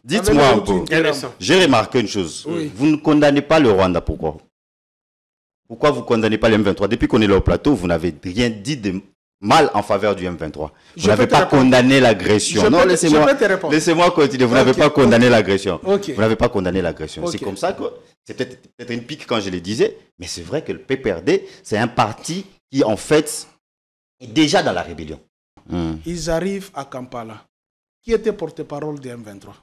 Dites-moi un peu. J'ai remarqué une chose. Oui. Vous ne condamnez pas le Rwanda, pourquoi? Pourquoi vous ne condamnez pas le M23? Depuis qu'on est là au plateau, vous n'avez rien dit de mal en faveur du M23. Vous n'avez pas condamné l'agression. Non, laissez-moi continuer. Vous n'avez pas condamné l'agression. Vous n'avez pas condamné l'agression. C'est comme ça que c'est peut-être une pique quand je le disais, mais c'est vrai que le PPRD, c'est un parti qui, en fait, est déjà dans la rébellion. Ils arrivent à Kampala. Qui était porte-parole du M23?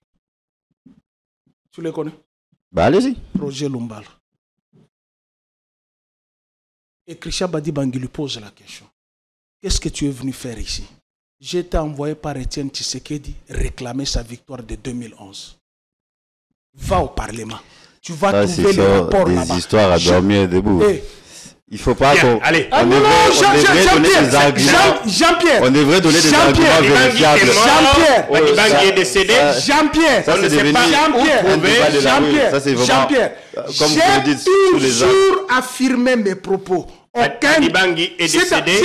Tu les connais? Bah, allez-y. Roger Lumbala. Et Christian Badi Bangui lui pose la question. Qu'est-ce que tu es venu faire ici? J'ai été envoyé par Étienne Tshisekedi réclamer sa victoire de 2011. Va au Parlement. Tu vas trouver les rapports là-bas. Des histoires à dormir debout. Il ne faut pas qu'on... Allez. Jean-Pierre. On devrait donner des arguments vérifiables. Jean-Pierre. Badi Bangui est décédé. Jean-Pierre. Ça, c'est devenu... Jean-Pierre. J'ai toujours affirmé mes propos. Badi Bangui est décédé.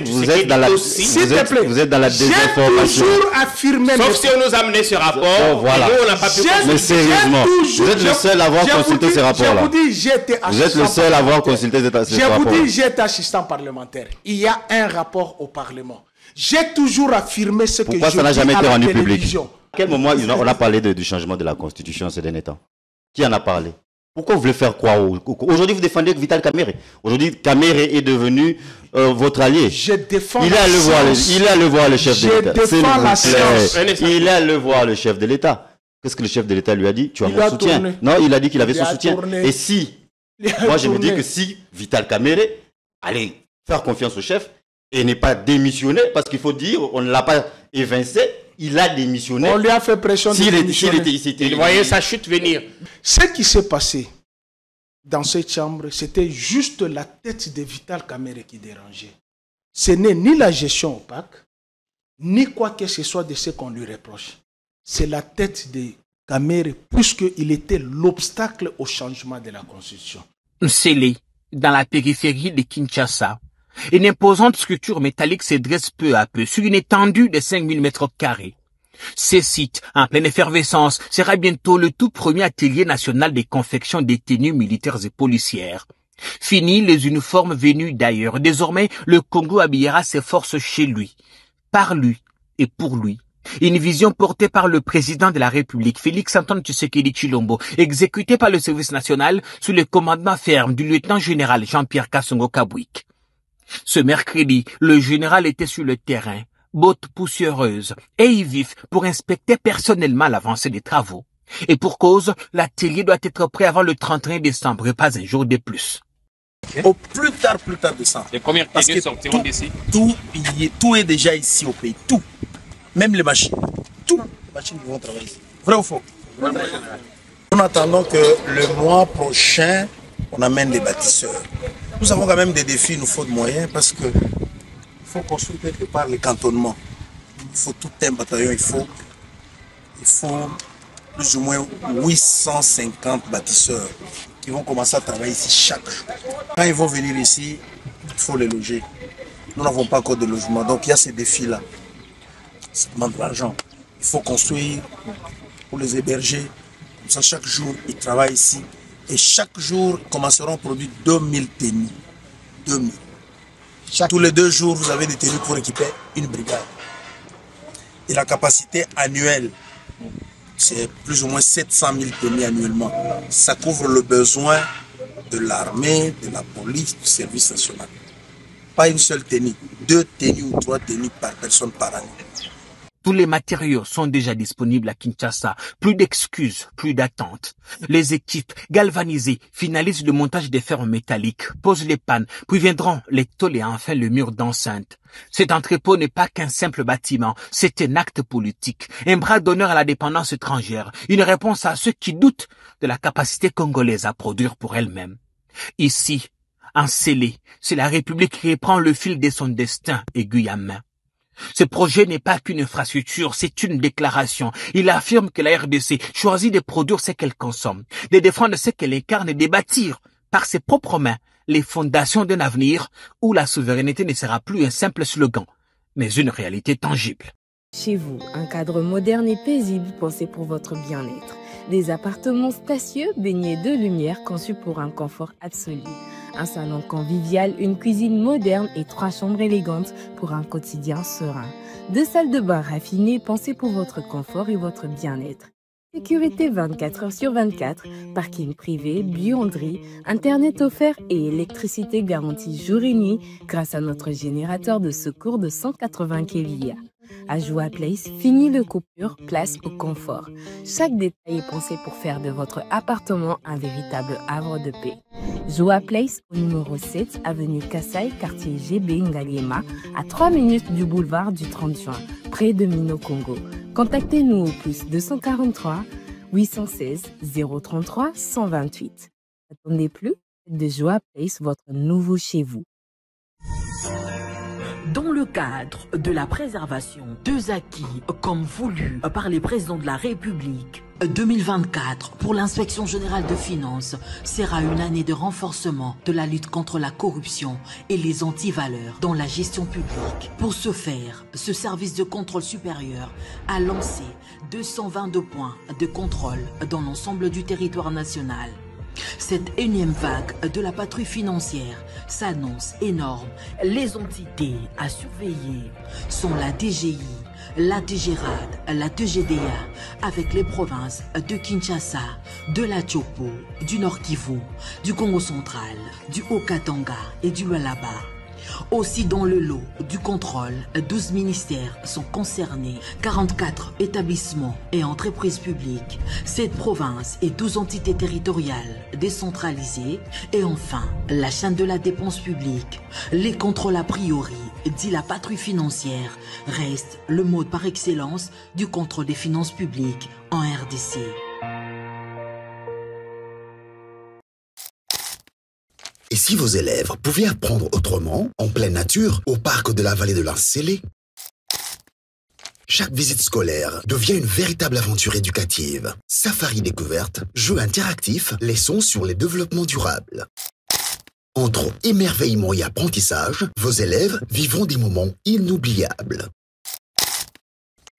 Vous êtes dans la désinformation. J'ai toujours affirmé. Sauf si on nous a amené ce rapport. Voilà. Nous, on n'a pas pu. Mais sérieusement, vous êtes le seul à avoir consulté ces rapports-là. Je vous dis, j'étais assistant. Vous êtes le seul à avoir consulté ces rapports. Je vous dis, j'étais assistant parlementaire. Il y a un rapport au Parlement. J'ai toujours affirmé ce que je dis. Pourquoi ça n'a jamais été rendu public? À quel moment on a parlé du changement de la Constitution ces derniers temps? Qui en a parlé? Pourquoi vous voulez faire croire aujourd'hui vous défendez Vital Kamerhe. Aujourd'hui, Kamerhe est devenu votre allié. Je défends il est allé voir le chef de l'État. Il est allé voir le chef de l'État. Qu'est-ce que le chef de l'État lui a dit? Tu as mon soutien. Non, il a dit qu'il avait son soutien. Et si, moi je me dis que si Vital Kamerhe allait faire confiance au chef et n'est pas démissionné, parce qu'il faut dire, on ne l'a pas évincé, il a démissionné. On lui a fait pression de démissionner. Il voyait sa chute venir. Ce qui s'est passé dans cette chambre, c'était juste la tête de Vital Kamerhe qui dérangeait. Ce n'est ni la gestion opaque, ni quoi que ce soit de ce qu'on lui reproche. C'est la tête de Kamerhe, puisqu'il était l'obstacle au changement de la Constitution. Scellé dans la périphérie de Kinshasa, une imposante structure métallique se dresse peu à peu sur une étendue de 5000 mètres carrés. Ce site, en pleine effervescence, sera bientôt le tout premier atelier national de confection des tenues militaires et policières. Fini les uniformes venus d'ailleurs. Désormais, le Congo habillera ses forces chez lui, par lui et pour lui. Une vision portée par le président de la République, Félix-Antoine Tshisekedi Tshilombo, exécutée par le service national sous le commandement ferme du lieutenant-général Jean-Pierre Kasongo-Kabwik. Ce mercredi, le général était sur le terrain, bottes poussiéreuses et vif pour inspecter personnellement l'avancée des travaux. Et pour cause, l'atelier doit être prêt avant le 31 décembre, pas un jour de plus. Au plus tard décembre. Les premières tenues sortiront d'ici. Tout est déjà ici au pays, tout. Même les machines. Toutes les machines qui vont travailler ici. Vrai ou faux? Nous attendons que le mois prochain, on amène les bâtisseurs. Nous avons quand même des défis, il nous faut de moyens parce que il faut construire quelque part les cantonnements. Il faut tout un bataillon, il faut plus ou moins 850 bâtisseurs qui vont commencer à travailler ici chaque jour. Quand ils vont venir ici, il faut les loger. Nous n'avons pas encore de logement, donc il y a ces défis-là. Ça demande de l'argent. Il faut construire pour les héberger. Comme ça, chaque jour, ils travaillent ici. Et chaque jour, ils commenceront à produire 2000 tenues. 2000. Tous les 2 jours, vous avez des tenues pour équiper une brigade. Et la capacité annuelle, c'est plus ou moins 700 000 tenues annuellement. Ça couvre le besoin de l'armée, de la police, du service national. Pas une seule tenue, 2 tenues ou 3 tenues par personne par année. Tous les matériaux sont déjà disponibles à Kinshasa. Plus d'excuses, plus d'attentes. Les équipes galvanisées finalisent le montage des fermes métalliques, posent les pannes, puis viendront les tôles et enfin le mur d'enceinte. Cet entrepôt n'est pas qu'un simple bâtiment, c'est un acte politique, un bras d'honneur à la dépendance étrangère, une réponse à ceux qui doutent de la capacité congolaise à produire pour elle-même. Ici, en scellé, c'est la République qui reprend le fil de son destin, aiguille à main. Ce projet n'est pas qu'une infrastructure, c'est une déclaration. Il affirme que la RDC choisit de produire ce qu'elle consomme, de défendre ce qu'elle incarne et de bâtir par ses propres mains les fondations d'un avenir où la souveraineté ne sera plus un simple slogan, mais une réalité tangible. Chez vous, un cadre moderne et paisible pensé pour votre bien-être. Des appartements spacieux baignés de lumière conçus pour un confort absolu. Un salon convivial, une cuisine moderne et 3 chambres élégantes pour un quotidien serein. 2 salles de bain raffinées pensées pour votre confort et votre bien-être. Sécurité 24 heures sur 24, parking privé, buanderie, internet offert et électricité garantie jour et nuit grâce à notre générateur de secours de 180 kVA. À Joa Place, fini le coupure, place au confort. Chaque détail est pensé pour faire de votre appartement un véritable havre de paix. Joa Place au numéro 7, avenue Kassai, quartier GB Ngaliema, à 3 minutes du boulevard du 30 juin, près de Mino Congo. Contactez-nous au plus 243 816 033 128. N'attendez plus, de Joa Place, votre nouveau chez vous. Dans le cadre de la préservation des acquis comme voulu par les présidents de la République, 2024 pour l'inspection générale de finances sera une année de renforcement de la lutte contre la corruption et les antivaleurs dans la gestion publique. Pour ce faire, ce service de contrôle supérieur a lancé 222 points de contrôle dans l'ensemble du territoire national. Cette énième vague de la patrouille financière s'annonce énorme. Les entités à surveiller sont la DGI, la DGRAD, la DGDA, avec les provinces de Kinshasa, de la Tchopo, du Nord Kivu, du Congo central, du Haut-Katanga et du Lualaba. Aussi dans le lot du contrôle, 12 ministères sont concernés, 44 établissements et entreprises publiques, 7 provinces et 12 entités territoriales décentralisées et enfin la chaîne de la dépense publique. Les contrôles a priori, dit la patrouille financière, restent le mode par excellence du contrôle des finances publiques en RDC. Et si vos élèves pouvaient apprendre autrement, en pleine nature, au parc de la vallée de l'Incélé? Chaque visite scolaire devient une véritable aventure éducative. Safari découverte, jeux interactifs, leçons sur les développements durables. Entre émerveillement et apprentissage, vos élèves vivront des moments inoubliables.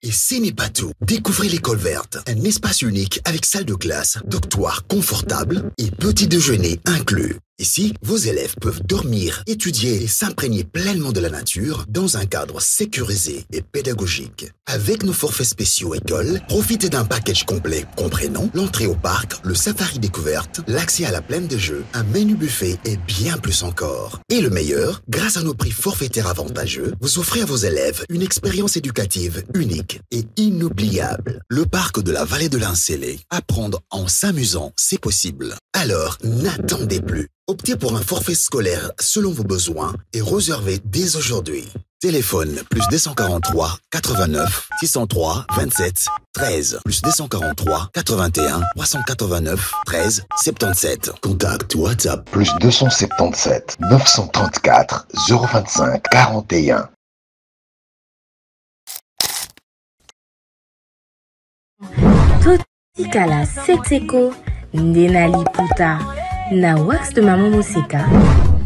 Et ce n'est pas tout. Découvrez l'école verte, un espace unique avec salle de classe, dortoir confortable et petit déjeuner inclus. Ici, vos élèves peuvent dormir, étudier et s'imprégner pleinement de la nature dans un cadre sécurisé et pédagogique. Avec nos forfaits spéciaux école, profitez d'un package complet comprenant l'entrée au parc, le safari découverte, l'accès à la plaine de jeux, un menu buffet et bien plus encore. Et le meilleur, grâce à nos prix forfaitaires avantageux, vous offrez à vos élèves une expérience éducative unique et inoubliable. Le parc de la vallée de l'Incélé. Apprendre en s'amusant, c'est possible. Alors, n'attendez plus. Optez pour un forfait scolaire selon vos besoins et réservez dès aujourd'hui. Téléphone plus 243 89 603 27 13 plus 243 81 389 13 77. Contact WhatsApp plus 277 934 025 41. Totikala Setseko Ndenali Puta na wax de Maman Moseka,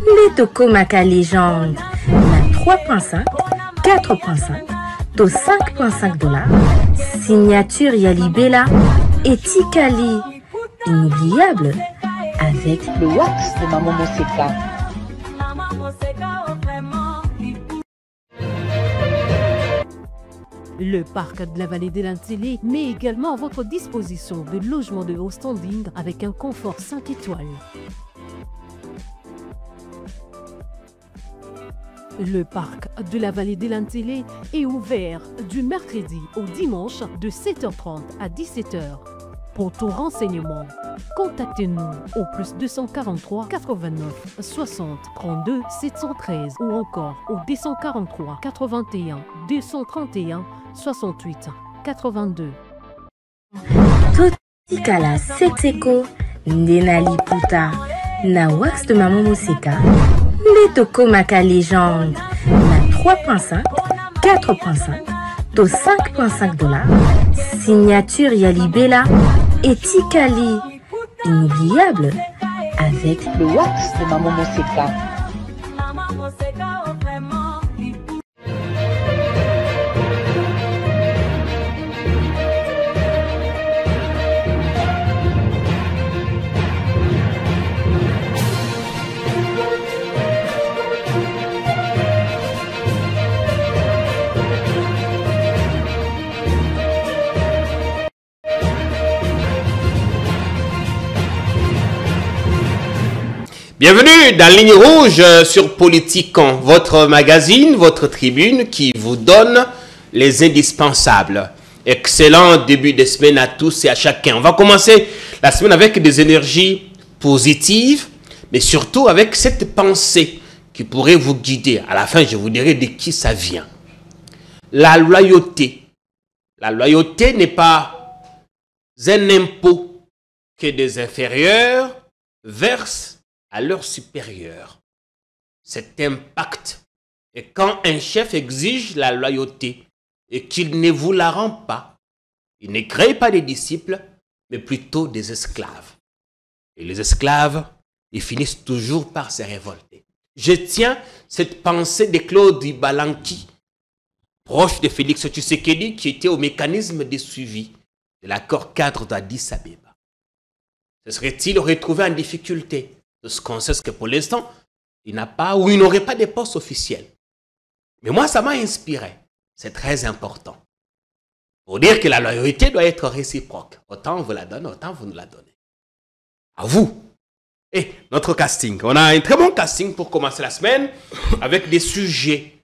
les Toko Maka légende, na 3.5, 4.5, to 5.5 $, signature Yalibela et Tikali, inoubliable, avec le wax de Maman Moseka. Le parc de la vallée de l'Incélé met également à votre disposition de logements de haut standing avec un confort 5 étoiles. Le parc de la vallée de l'Incélé est ouvert du mercredi au dimanche de 7h30 à 17h. Pour tout renseignement, contactez-nous au plus 243 89 60 32 713 ou encore au 243 81 231 68 82. Totikala Setseko Ndenali Puta na wax de Maman Moseka, les Toko Maka légende, na 3.5, 4.5, to 5.5 $, signature Yalibela et Tikali, inoubliable, avec le wax de Maman Moseka. Bienvenue dans Ligne Rouge sur Politicon, votre magazine, votre tribune qui vous donne les indispensables. Excellent début de semaine à tous et à chacun. On va commencer la semaine avec des énergies positives, mais surtout avec cette pensée qui pourrait vous guider. À la fin, je vous dirai de qui ça vient. La loyauté. La loyauté n'est pas un impôt que des inférieurs versent à leurs supérieurs. C'est un pacte. Et quand un chef exige la loyauté et qu'il ne vous la rend pas, il ne crée pas des disciples, mais plutôt des esclaves. Et les esclaves, ils finissent toujours par se révolter. Je tiens cette pensée de Claude Balanki, proche de Félix Tshisekedi, qui était au mécanisme de suivi de l'accord cadre d'Addis Abeba. Se serait-il retrouvé en difficulté? De ce qu'on sait, que pour l'instant, il n'a pas ou il n'aurait pas de poste officiel. Mais moi, ça m'a inspiré. C'est très important. Pour dire que la loyauté doit être réciproque. Autant on vous la donne, autant vous nous la donnez. À vous. Et notre casting. On a un très bon casting pour commencer la semaine avec des sujets.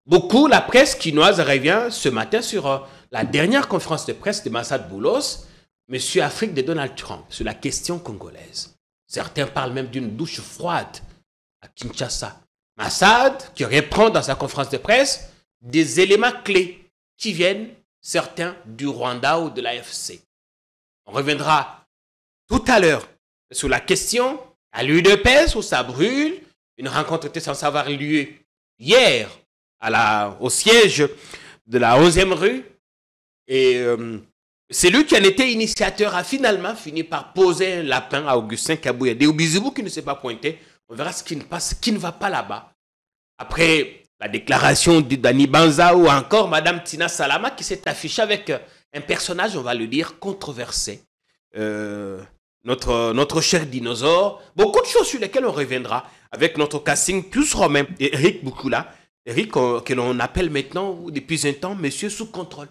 Beaucoup, la presse quinoise revient ce matin sur la dernière conférence de presse de Massad Boulos, Monsieur Afrique de Donald Trump, sur la question congolaise. Certains parlent même d'une douche froide à Kinshasa. Massad, qui reprend dans sa conférence de presse des éléments clés qui viennent, certains, du Rwanda ou de l'AFC. On reviendra tout à l'heure sur la question à l'UDPS où ça brûle. Une rencontre était censée avoir lieu hier au siège de la 11e rue. Et c'est lui qui en était initiateur, a finalement fini par poser un lapin à Augustin Kabouya. Des Oubizibou qui ne s'est pas pointé. On verra ce qui ne passe, ce qui ne va pas là-bas. Après la déclaration de Dani Banza ou encore Madame Tina Salama qui s'est affichée avec un personnage, on va le dire, controversé. Notre cher dinosaure. Beaucoup de choses sur lesquelles on reviendra avec notre casting plus romain. Et Eric Boukoula. Eric, que l'on appelle maintenant, depuis un temps, Monsieur sous contrôle.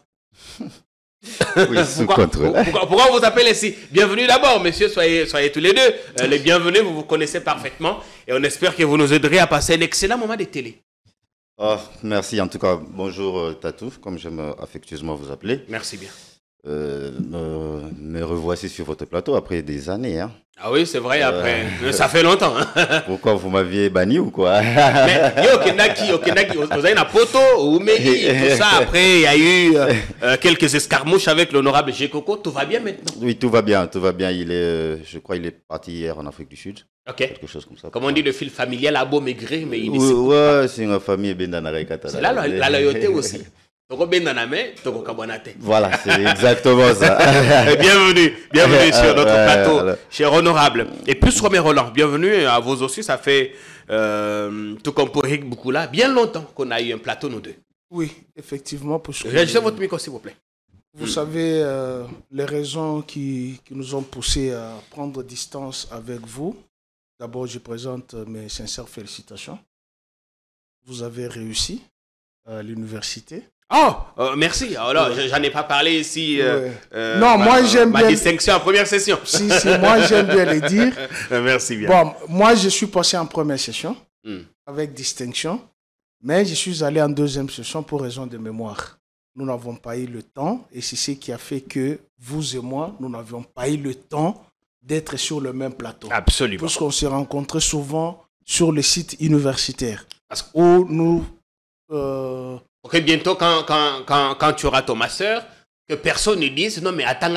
Oui, sous contrôle. Pourquoi on vous appelle ici? Bienvenue d'abord, messieurs, soyez tous les deux. Les bienvenus, vous vous connaissez parfaitement. Et on espère que vous nous aiderez à passer un excellent moment de télé. Oh, merci en tout cas. Bonjour Tatou, comme j'aime affectueusement vous appeler. Merci bien. Me revoici sur votre plateau après des années. Hein. Ah oui, c'est vrai, après. Ça fait longtemps. Hein. Pourquoi vous m'aviez banni ou quoi? Mais vous avez une poto ou tout ça. Après, il y a eu quelques escarmouches avec l'honorable Gekoko. Tout va bien maintenant? Oui, tout va bien, tout va bien. Je crois qu'il est parti hier en Afrique du Sud. Ok. Quelque chose comme ça. Comme on dit, le fil familial a beau maigrir, mais il est... Ouais, c'est une famille bendanareka. C'est là la loyauté aussi. Voilà, c'est exactement ça. Bienvenue sur notre plateau, cher honorable. Et plus Romain Roland, bienvenue à vous aussi. Ça fait, tout comme pour Eric Boukoula, bien longtemps qu'on a eu un plateau, nous deux. Oui, effectivement. Réagissez votre micro, s'il vous plaît. Vous savez, les raisons qui nous ont poussés à prendre distance avec vous. D'abord, je présente mes sincères félicitations. Vous avez réussi à l'université. Oh, merci. Alors, j'en ai pas parlé ici. Non, moi j'aime bien. Ma distinction en première session. Si, moi j'aime bien le dire. Merci bien. Bon, moi je suis passé en première session avec distinction, mais je suis allé en deuxième session pour raison de mémoire. Nous n'avons pas eu le temps et c'est ce qui a fait que vous et moi, nous n'avions pas eu le temps d'être sur le même plateau. Absolument. Parce qu'on s'est rencontrés souvent sur le site universitaire où nous... Ok, bientôt, quand tu auras ton master, que personne ne dise non, mais attends,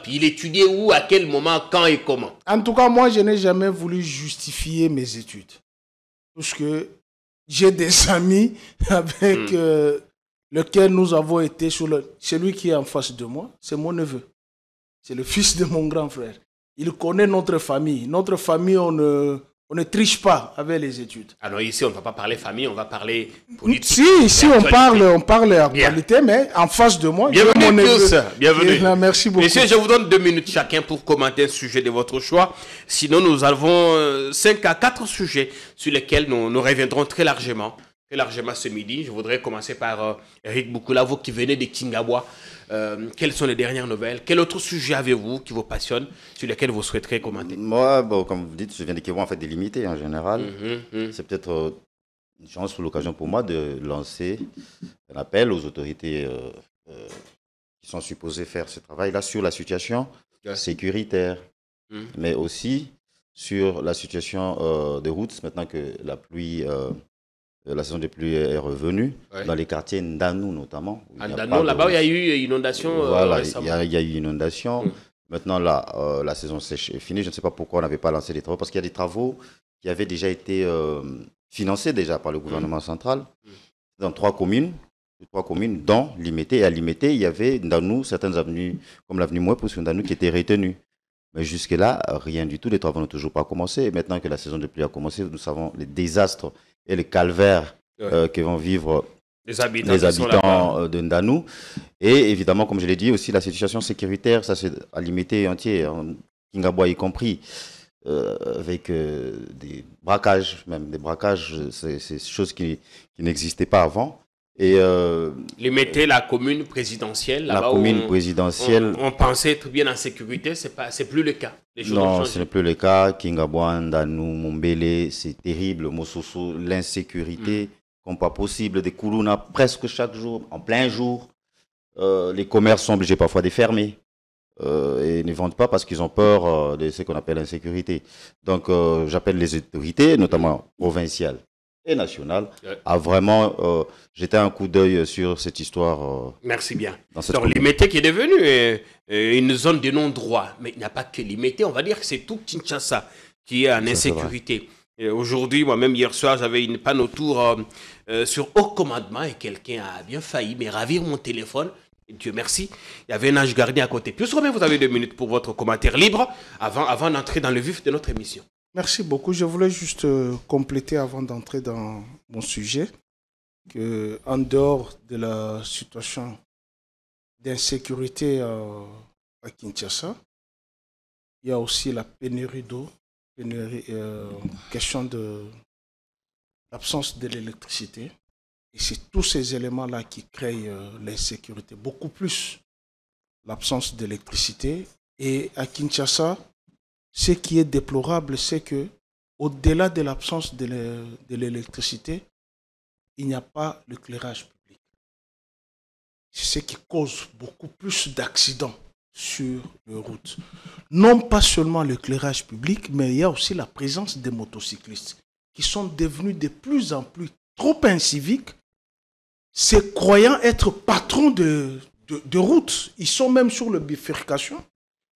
il étudiait où, à quel moment, quand et comment. En tout cas, moi, je n'ai jamais voulu justifier mes études. Parce que j'ai des amis avec lesquels nous avons été sur celui qui est en face de moi, c'est mon neveu. C'est le fils de mon grand frère. Il connaît notre famille. Notre famille, on ne triche pas avec les études. Alors ici, on ne va pas parler famille, on va parler politique. Si, ici on parle actualité, mais en face de moi, bienvenue tous. Bienvenue. Là, merci beaucoup. Messieurs, je vous donne 2 minutes chacun pour commenter un sujet de votre choix. Sinon, nous avons 5 à 4 sujets sur lesquels nous reviendrons très largement ce midi. Je voudrais commencer par Eric Boukoula, vous qui venez de Kingabwa. Quelles sont les dernières nouvelles? Quel autre sujet avez-vous qui vous passionne, sur lequel vous souhaiterez commenter? Moi, bon, comme vous dites, je viens de Kévo, en fait, délimité en général. C'est peut-être une chance ou l'occasion pour moi de lancer un appel aux autorités qui sont supposées faire ce travail-là sur la situation sécuritaire, mais aussi sur la situation des routes, maintenant que la pluie, la saison des pluies est revenue, dans les quartiers Ndanou notamment. Ndanou, là-bas, il y a eu inondation récemment. Il y a eu inondation. Maintenant, là, la saison sèche est finie. Je ne sais pas pourquoi on n'avait pas lancé des travaux, parce qu'il y a des travaux qui avaient déjà été financés déjà par le gouvernement central dans 3 communes, dont Limité. Et à Limité, il y avait Ndanou, certaines avenues, comme l'avenue Mouepous, Ndanou, qui étaient retenues. Mais jusque-là, rien du tout. Les travaux n'ont toujours pas commencé. Et maintenant que la saison de pluie a commencé, nous savons les désastres et les calvaires que vont vivre les habitants de Ndanou. Et évidemment, comme je l'ai dit, aussi la situation sécuritaire, ça c'est à Limité entier, Kingabwa y compris, avec des braquages, c'est des choses qui n'existaient pas avant. Et Limité, la commune présidentielle. La commune présidentielle. On pensait être bien en sécurité, c'est plus le cas. Non, ce n'est plus le cas. Kingabwa, Ndanou, Mombele, c'est terrible. Mososo, l'insécurité, comme pas possible. Des Koulouna presque chaque jour, en plein jour. Les commerces sont obligés parfois de fermer. Et ne vendent pas parce qu'ils ont peur de ce qu'on appelle l'insécurité. Donc, j'appelle les autorités, notamment provinciales et nationale, a vraiment jeté un coup d'œil sur cette histoire. Merci bien. Alors, Limité qui est devenu une zone de non-droit, mais il n'y a pas que Limité, on va dire que c'est tout Kinshasa qui est en insécurité. Aujourd'hui, moi-même, hier soir, j'avais une panne autour sur haut commandement et quelqu'un a bien failli me ravir mon téléphone. Dieu merci, il y avait un ange gardien à côté. Puis, vous avez 2 minutes pour votre commentaire libre avant d'entrer dans le vif de notre émission. Merci beaucoup. Je voulais juste compléter avant d'entrer dans mon sujet que, en dehors de la situation d'insécurité à Kinshasa, il y a aussi la pénurie d'eau, question de l'absence de l'électricité. Et c'est tous ces éléments-là qui créent l'insécurité, beaucoup plus l'absence d'électricité. Et à Kinshasa, ce qui est déplorable, c'est que, au-delà de l'absence de l'électricité, il n'y a pas l'éclairage public. C'est ce qui cause beaucoup plus d'accidents sur les routes. Non pas seulement l'éclairage public, mais il y a aussi la présence des motocyclistes qui sont devenus de plus en plus trop inciviques, se croyant être patrons de route. Ils sont même sur la bifurcation.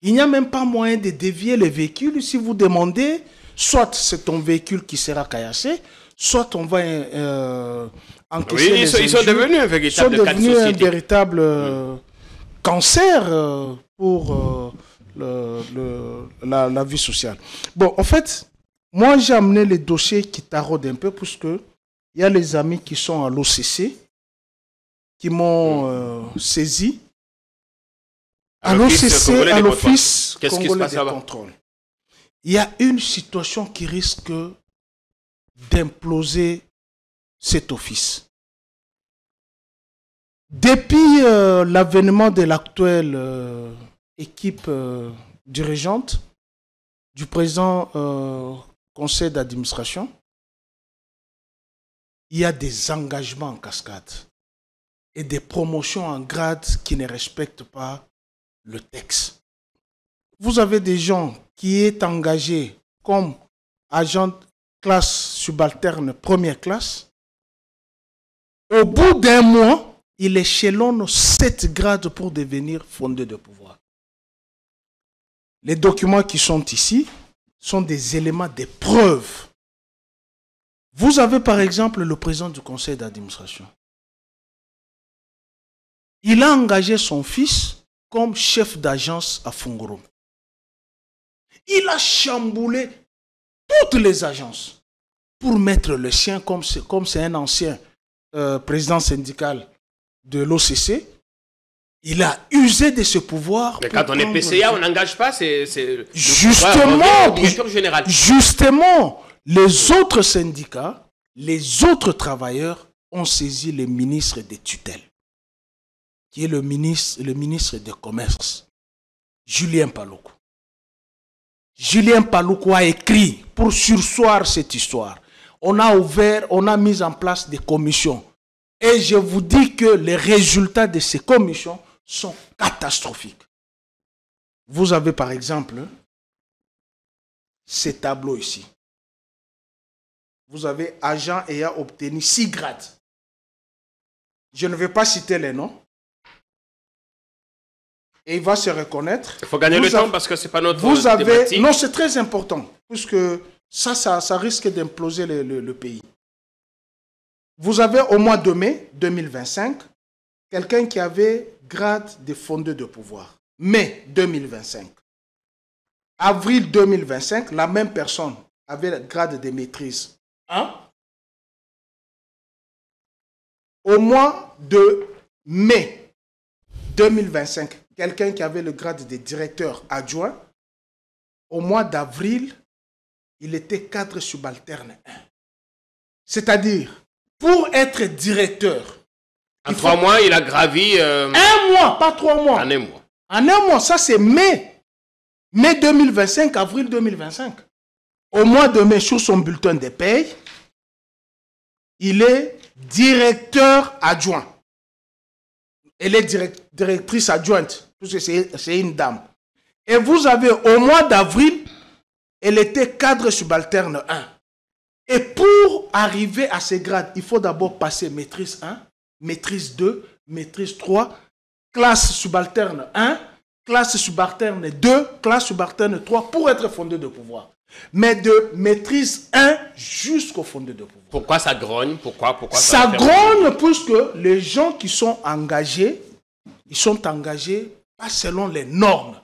Il n'y a même pas moyen de dévier les véhicules. Si vous demandez, soit c'est ton véhicule qui sera caillassé, soit on va encaisser les injures. Ils sont devenus un véritable cancer pour la vie sociale. Bon, en fait, moi j'ai amené les dossiers qui taraudent un peu, puisque il y a les amis qui sont à l'OCC qui m'ont saisi. À l'OCC, à l'Office congolais de contrôle. Il y a une situation qui risque d'imploser cet office. Depuis l'avènement de l'actuelle équipe dirigeante du président conseil d'administration, il y a des engagements en cascade et des promotions en grade qui ne respectent pas le texte. Vous avez des gens qui sont engagés comme agent classe subalterne première classe. Au bout d'un mois, il échelonne 7 grades pour devenir fondé de pouvoir. Les documents qui sont ici sont des éléments de preuve. Vous avez par exemple le président du conseil d'administration. Il a engagé son fils comme chef d'agence à Funguro. Il a chamboulé toutes les agences pour mettre le sien, comme c'est un ancien président syndical de l'OCC. Il a usé de ce pouvoir. Mais quand on est PCA, on n'engage pas, c'est justement, directeur général. Justement, les autres syndicats, les autres travailleurs ont saisi les ministres des tutelles. qui est le ministre du Commerce, Julien Paluku. Julien Paluku a écrit pour surseoir cette histoire. On a mis en place des commissions. Et je vous dis que les résultats de ces commissions sont catastrophiques. Vous avez par exemple ces tableaux ici. Vous avez agent ayant obtenu 6 grades. Je ne vais pas citer les noms. Et il va se reconnaître. Il faut gagner le temps parce que ce n'est pas notre thématique. Non, c'est très important. Puisque ça risque d'imploser le pays. Vous avez au mois de mai 2025, quelqu'un qui avait grade de fondé de pouvoir. Mai 2025. Avril 2025, la même personne avait le grade de maîtrise. Au mois de mai 2025, quelqu'un qui avait le grade de directeur adjoint. Au mois d'avril, il était cadre subalterne 1. C'est-à-dire, pour être directeur... En 3 mois, il a gravi... 1 mois, pas 3 mois. En 1 mois. En 1 mois, ça c'est mai. Mai 2025, avril 2025. Au mois de mai, sur son bulletin de paye, il est directeur adjoint. Elle est directrice adjointe, parce que c'est une dame. Et vous avez au mois d'avril, elle était cadre subalterne 1. Et pour arriver à ces grades, il faut d'abord passer maîtrise 1, maîtrise 2, maîtrise 3, classe subalterne 1, classe subalterne 2, classe subalterne 3 pour être fondé de pouvoir. Mais de maîtrise 1 jusqu'au fondé de pouvoir. Pourquoi ça grogne? Pourquoi ça grogne puisque les gens qui sont engagés, ils sont engagés pas selon les normes.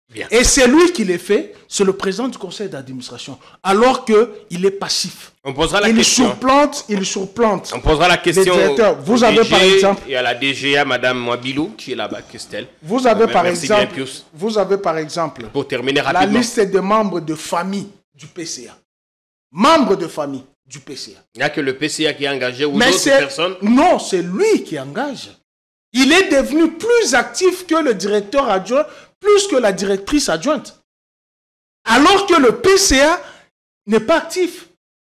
Bien. Et c'est lui qui les fait, c'est le président du conseil d'administration, alors qu'il est passif. On posera la question. Il surplante. On posera la question vous avez par exemple... Et à la DGA, Madame Mwabilou, qui est là-bas, Christelle. Vous avez par exemple... Pour terminer rapidement. La liste des membres de famille du PCA. Membres de famille du PCA. Il n'y a que le PCA qui est engagé ou d'autres personnes? Non, c'est lui qui engage. Il est devenu plus actif que le directeur adjoint, plus que la directrice adjointe. Alors que le PCA n'est pas actif.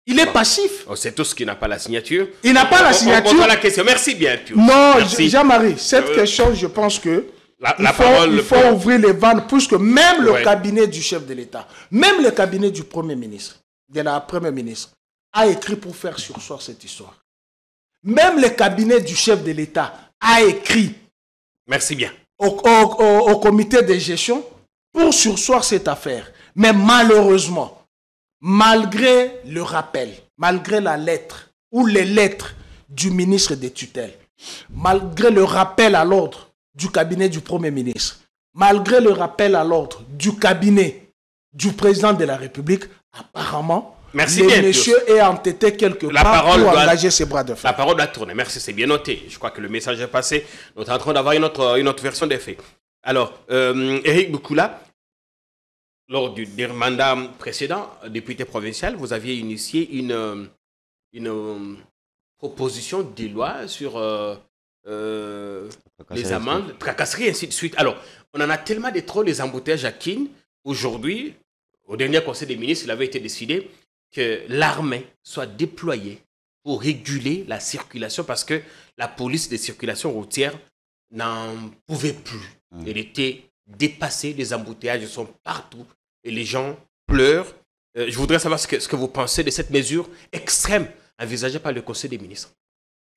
Il est passif. C'est tout ce qui n'a pas la signature. Il n'a pas la signature. On pose la question. Merci bien, Pius. Non, Jean-Marie, cette question, je pense que il faut ouvrir les vannes, puisque même le cabinet du chef de l'État, même le cabinet du Premier ministre, de la Première ministre, a écrit pour faire surseoir cette histoire. Même le cabinet du chef de l'État a écrit. Merci bien. Au comité de gestion pour surseoir cette affaire. Mais malheureusement, malgré le rappel, malgré la lettre ou les lettres du ministre des tutelles, malgré le rappel à l'ordre du cabinet du Premier ministre, malgré le rappel à l'ordre du cabinet du président de la République, apparemment, le monsieur est entêté quelque part pour engager ses bras de fer. La parole doit tourner. Merci, c'est bien noté. Je crois que le message est passé. Nous sommes en train d'avoir une autre version des faits. Alors, Éric Boukoula, lors du mandat précédent, député provincial, vous aviez initié une proposition de loi sur les amendes, tracasseries, ainsi de suite. Alors, on en a tellement de trop les embouteillages à Kin. Aujourd'hui, au dernier conseil des ministres, il avait été décidé que l'armée soit déployée pour réguler la circulation parce que la police des circulations routières n'en pouvait plus. Elle était dépassée, les embouteillages sont partout et les gens pleurent. Je voudrais savoir ce que vous pensez de cette mesure extrême envisagée par le Conseil des ministres.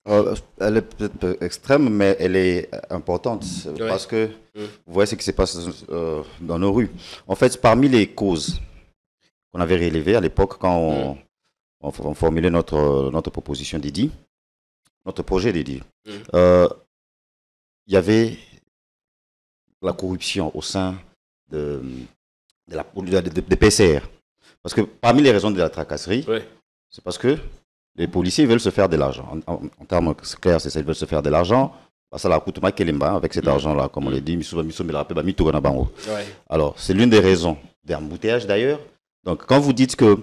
Elle est peut-être extrême, mais elle est importante parce que vous voyez ce qui se passe dans nos rues. En fait, parmi les causes qu'on avait relevées à l'époque quand on formulait notre proposition d'IDI, notre projet d'IDI, il y avait la corruption au sein de PCR. Parce que parmi les raisons de la tracasserie, c'est parce que les policiers veulent se faire de l'argent. En termes clairs, c'est ça, ils veulent se faire de l'argent. Ça la coûte avec cet argent-là, comme on l'a dit. Alors, c'est l'une des raisons des embouteillages d'ailleurs. Donc, quand vous dites que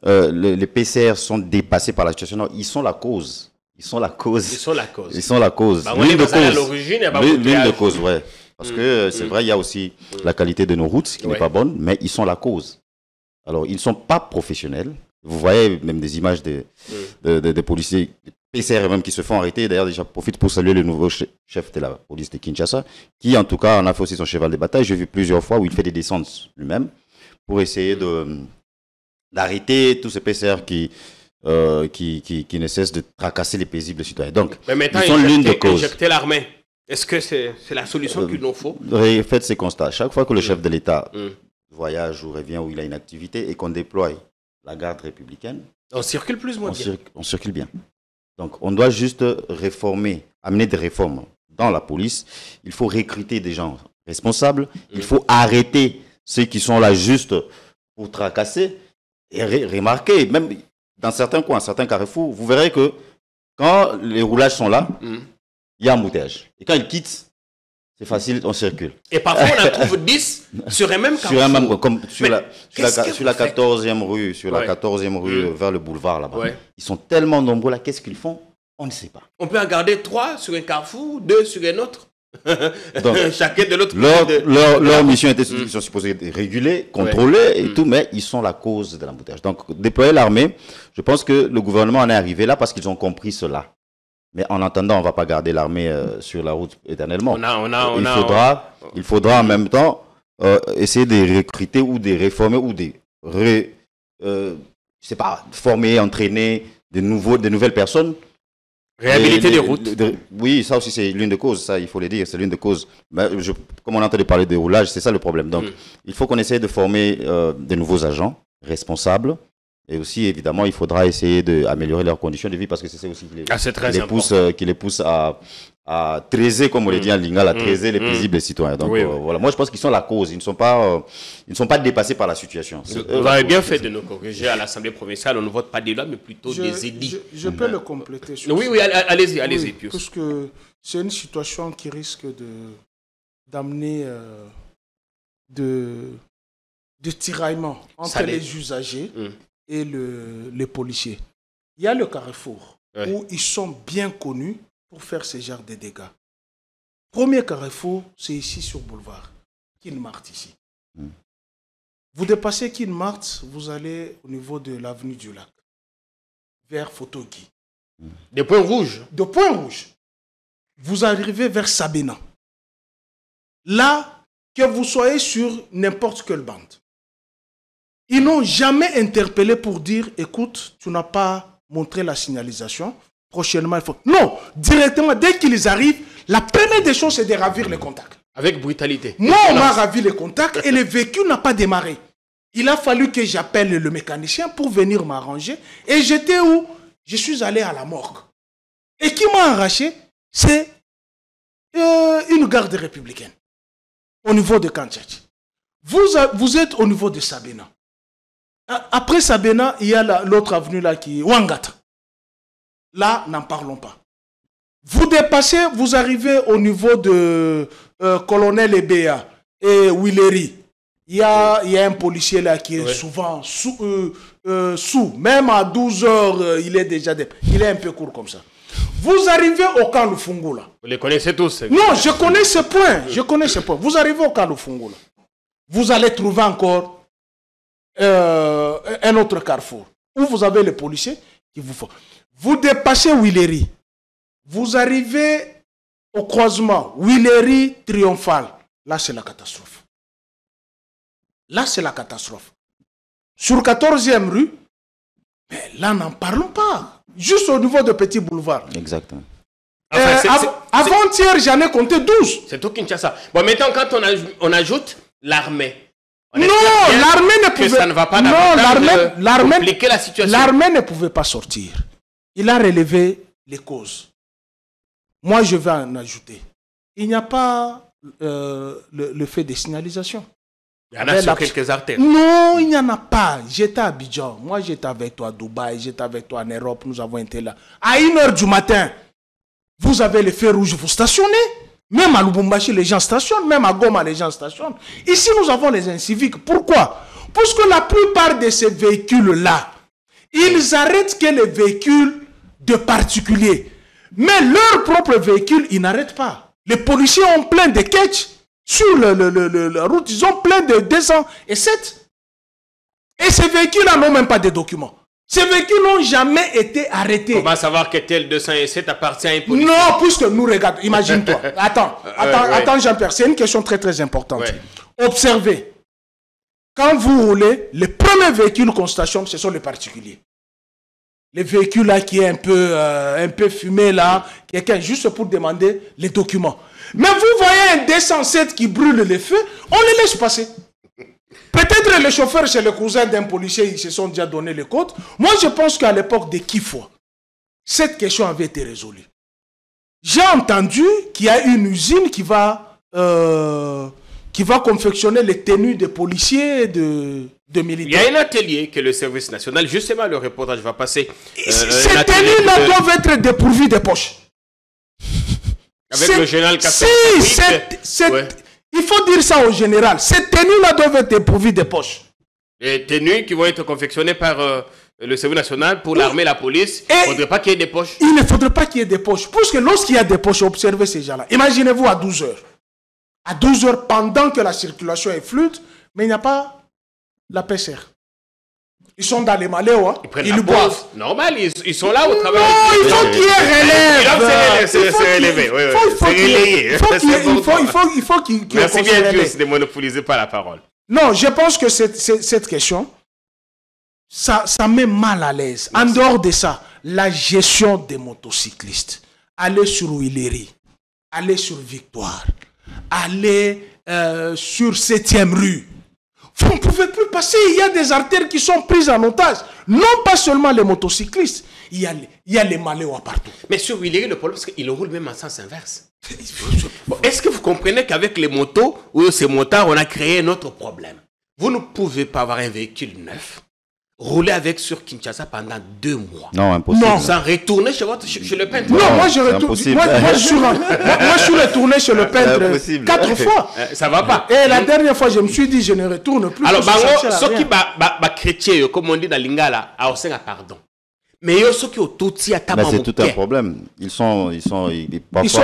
les PCR sont dépassés par la situation, non, ils sont la cause Ils sont la cause. Ils sont la cause. Ils sont la cause. Bah, l'une de cause, ouais. Parce que c'est vrai, il y a aussi la qualité de nos routes qui n'est pas bonne, mais ils sont la cause. Alors, ils ne sont pas professionnels. Vous voyez même des images des policiers, PCR même, qui se font arrêter. D'ailleurs, déjà, profite pour saluer le nouveau chef de la police de Kinshasa, qui, en tout cas, en a fait aussi son cheval de bataille. J'ai vu plusieurs fois où il fait des descentes lui-même pour essayer d'arrêter tous ces PCR qui ne cessent de tracasser les paisibles citoyens. Donc, mais ils sont l'une des causes. Injecter l'armée, est-ce que c'est la solution qu'il nous faut? Faites ces constats. Chaque fois que le chef de l'État voyage ou revient, où il a une activité, et qu'on déploie la garde républicaine, on circule plus ou moins bien. On circule bien. Donc, on doit juste réformer, amener des réformes dans la police. Il faut recruter des gens responsables. Il faut arrêter ceux qui sont là juste pour tracasser. Et remarquez, même dans certains coins, certains carrefours, vous verrez que quand les roulages sont là, il y a un embouteillage. Et quand ils quittent, c'est facile, on circule. Et parfois, on en trouve 10 sur un même carrefour. Comme sur la 14e rue, la 14e rue vers le boulevard là-bas. Ouais. Ils sont tellement nombreux là, qu'est-ce qu'ils font? On ne sait pas. On peut en garder 3 sur un carrefour, 2 sur un autre. Donc, chacun de l'autre. Leur mission était, ils sont supposés réguler, contrôler et tout, mais ils sont la cause de l'embouteillage. Donc, déployer l'armée, je pense que le gouvernement en est arrivé là parce qu'ils ont compris cela. Mais en attendant, on ne va pas garder l'armée sur la route éternellement. Il faudra en même temps essayer de recruter ou de réformer ou de former, entraîner de nouvelles personnes. Réhabiliter les routes. Oui, ça aussi c'est l'une des causes, ça il faut le dire, c'est l'une des causes. Mais comme on a entendu parler de roulage, c'est ça le problème. Donc il faut qu'on essaye de former de nouveaux agents responsables. Et aussi, évidemment, il faudra essayer d'améliorer leurs conditions de vie parce que c'est ça aussi qui les pousse à traiser, comme on le dit en lingala, à traiser les paisibles citoyens. Donc voilà, moi je pense qu'ils sont la cause, ils ne sont pas dépassés par la situation. Vous avez bien fait de nous corriger à l'Assemblée provinciale, on ne vote pas des lois, mais plutôt des édits. Je peux le compléter. Oui, allez-y, Pius. Parce que c'est une situation qui risque d'amener de tiraillement entre les usagers et les policiers. Il y a le carrefour où ils sont bien connus pour faire ce genre de dégâts. Premier carrefour, c'est ici sur Boulevard, Kinmart ici. Vous dépassez Kinmart, vous allez au niveau de l'avenue du Lac, vers Fotogui. Des points rouges. Des points rouges. Vous arrivez vers Sabena. Là, que vous soyez sur n'importe quelle bande. Ils n'ont jamais interpellé pour dire, écoute, tu n'as pas montré la signalisation, prochainement il faut... Non, directement, dès qu'ils arrivent, la première des choses, c'est de ravir les contacts. Avec brutalité. Moi, on m'a ravi les contacts et le véhicule n'a pas démarré. Il a fallu que j'appelle le mécanicien pour venir m'arranger. Et j'étais où? Je suis allé à la morgue. Et qui m'a arraché? C'est une garde républicaine au niveau de Kanchachi. Vous êtes au niveau de Sabena. Après Sabena, il y a l'autre avenue là qui est Wangata. Là, n'en parlons pas. Vous dépassez, vous arrivez au niveau de Colonel Ebea et Willery. Il y a un policier là qui est souvent sous. Même à 12 heures, il est déjà... Il est un peu court comme ça. Vous arrivez au camp Lufungu là. Vous les connaissez tous? Non, je connais ce point. Vous arrivez au camp Lufungu là. Vous allez trouver encore un autre carrefour où vous avez les policiers qui vous font. Vous dépassez Willery. Vous arrivez au croisement Willery Triomphal. Là, c'est la catastrophe. Sur 14e rue, mais là, n'en parlons pas. Juste au niveau de Petit Boulevard. Exactement. Avant-hier, j'en ai compté 12. C'est tout Kinshasa. Bon, maintenant, quand on ajoute l'armée. Non, l'armée ne pouvait ça ne va pas compliquer la situation. L'armée ne pouvait pas sortir. Il a relevé les causes. Moi, je vais en ajouter. Il n'y a pas le fait des signalisations. Il y en a sur quelques artères. Non, il n'y en a pas. J'étais à Abidjan. Moi, j'étais avec toi à Dubaï. J'étais avec toi en Europe. Nous avons été là. À 1h du matin, vous avez les feux rouges, vous stationnez. Même à Lubumbashi, les gens stationnent. Même à Goma, les gens stationnent. Ici, nous avons les inciviques. Pourquoi? Parce que la plupart de ces véhicules-là, ils arrêtent que les véhicules de particuliers. Mais leur propre véhicule, ils n'arrêtent pas. Les policiers ont plein de catchs sur la route. Ils ont plein de 207. Et ces véhicules-là n'ont même pas de documents. Ces véhicules n'ont jamais été arrêtés. Comment savoir que tel 207 appartient à un policier? Non, puisque nous regardons. Imagine-toi. Attends, Jean-Pierre. C'est une question très, très importante. Ouais. Observez. Quand vous roulez, les premiers véhicules qu'on stationne, ce sont les particuliers. Les véhicules là qui est un peu fumé là, quelqu'un juste pour demander les documents. Mais vous voyez un 207 qui brûle les feux, on les laisse passer. Peut-être les chauffeurs chez le cousin d'un policier, ils se sont déjà donné les codes. Moi, je pense qu'à l'époque de Kifwa, cette question avait été résolue. J'ai entendu qu'il y a une usine qui va confectionner les tenues des policiers et de militaires. Il y a un atelier que le service national, justement, le reportage va passer. Ces tenues-là doivent être dépourvues de poches. Avec le général Kassam. Il faut dire ça au général. Ces tenues-là doivent être dépourvues de poches. Les tenues qui vont être confectionnées par le service national pour l'armée et la police, il ne faudrait pas qu'il y ait des poches. Il ne faudrait pas qu'il y ait des poches. Puisque lorsqu'il y a des poches, observez ces gens-là. Imaginez-vous à 12 heures. À 12 heures, pendant que la circulation est fluide, mais il n'y a pas la PCR. Ils sont dans les maléos, hein. Ils boivent. Normal, ils sont là au travail. Non, il faut qu'il y ait relève. C'est relevé. Il faut qu'il y ait Merci bien, Pius, de monopoliser pas la parole. Non, je pense que cette question, ça met mal à l'aise. En dehors de ça, la gestion des motocyclistes. Aller sur Huileri, aller sur Victoire, aller sur 7e rue. Vous ne pouvez plus passer. Il y a des artères qui sont prises en otage. Non pas seulement les motocyclistes. Il y a les maléos partout. Mais sur Huileri, le problème, c'est qu'ils roulent même en sens inverse. Bon, est-ce que vous comprenez qu'avec les motos ou ces motards, on a créé un autre problème? Vous ne pouvez pas avoir un véhicule neuf, rouler avec sur Kinshasa pendant 2 mois. Non, impossible. Non. Sans retourner chez le peintre. Non, moi je retourne. Moi je suis retourné chez le peintre 4 fois. Ça va pas. Et la dernière fois, je me suis dit, je ne retourne plus. Alors, ceux qui chrétiens, comme on dit dans Lingala, à Osenga, pardon. Mais ceux qui ont tout à c'est tout un problème. Ils sont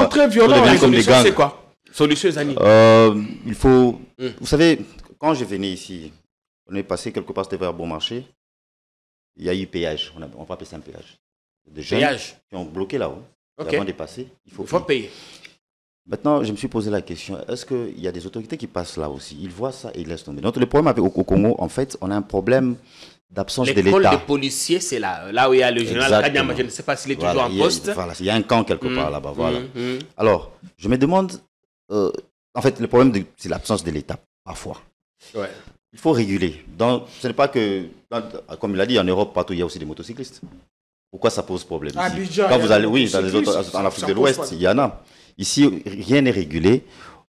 très violents. La solution, c'est quoi? Solution, Zani. Il faut. Vous savez, quand je venais ici, on est passé quelque part, c'était vers Bon Marché. Il y a eu péage. On va appeler ça un péage. Des jeunes qui ont bloqué là-haut. Avant de passer, il faut payer. Maintenant, je me suis posé la question, est-ce qu'il y a des autorités qui passent là aussi? Ils voient ça et ils laissent tomber. Donc, le problème au Congo, en fait, on a un problème d'absence de l'État. L'école des policiers, c'est là où il y a le général Kanyama. Je ne sais pas s'il est toujours en poste. Il y a un camp quelque part là-bas. Voilà. Alors, je me demande, en fait, le problème, c'est l'absence de l'État, parfois. Ouais. Il faut réguler. Ce n'est pas que, comme il a dit, en Europe, partout, il y a aussi des motocyclistes. Pourquoi ça pose problème ici? Quand vous allez, dans les autres, en Afrique de l'Ouest, il y en a. Ici, rien n'est régulé.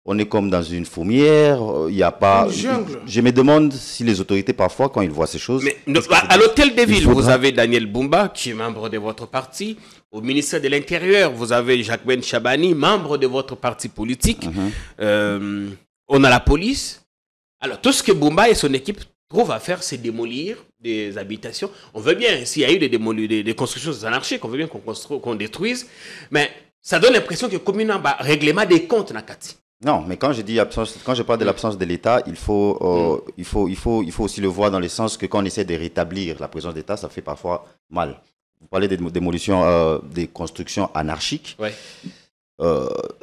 On est comme dans une fourmière. Il n'y a pas. Je me demande si les autorités, parfois, quand ils voient ces choses. Mais à l'hôtel des villes, vous avez Daniel Bumba, qui est membre de votre parti. Au ministère de l'Intérieur, vous avez Jacques Ben Chabani, membre de votre parti politique. On a la police. Alors, tout ce que Bumba et son équipe trouvent à faire, c'est démolir des habitations. On veut bien, s'il y a eu des constructions anarchiques, on veut bien qu'on détruise. Mais ça donne l'impression que comme un règlement des comptes, Nakati. Non, mais quand je parle de l'absence de l'État, il faut aussi le voir dans le sens que quand on essaie de rétablir la présence d'État, ça fait parfois mal. Vous parlez des démolitions, des constructions anarchiques. Ouais.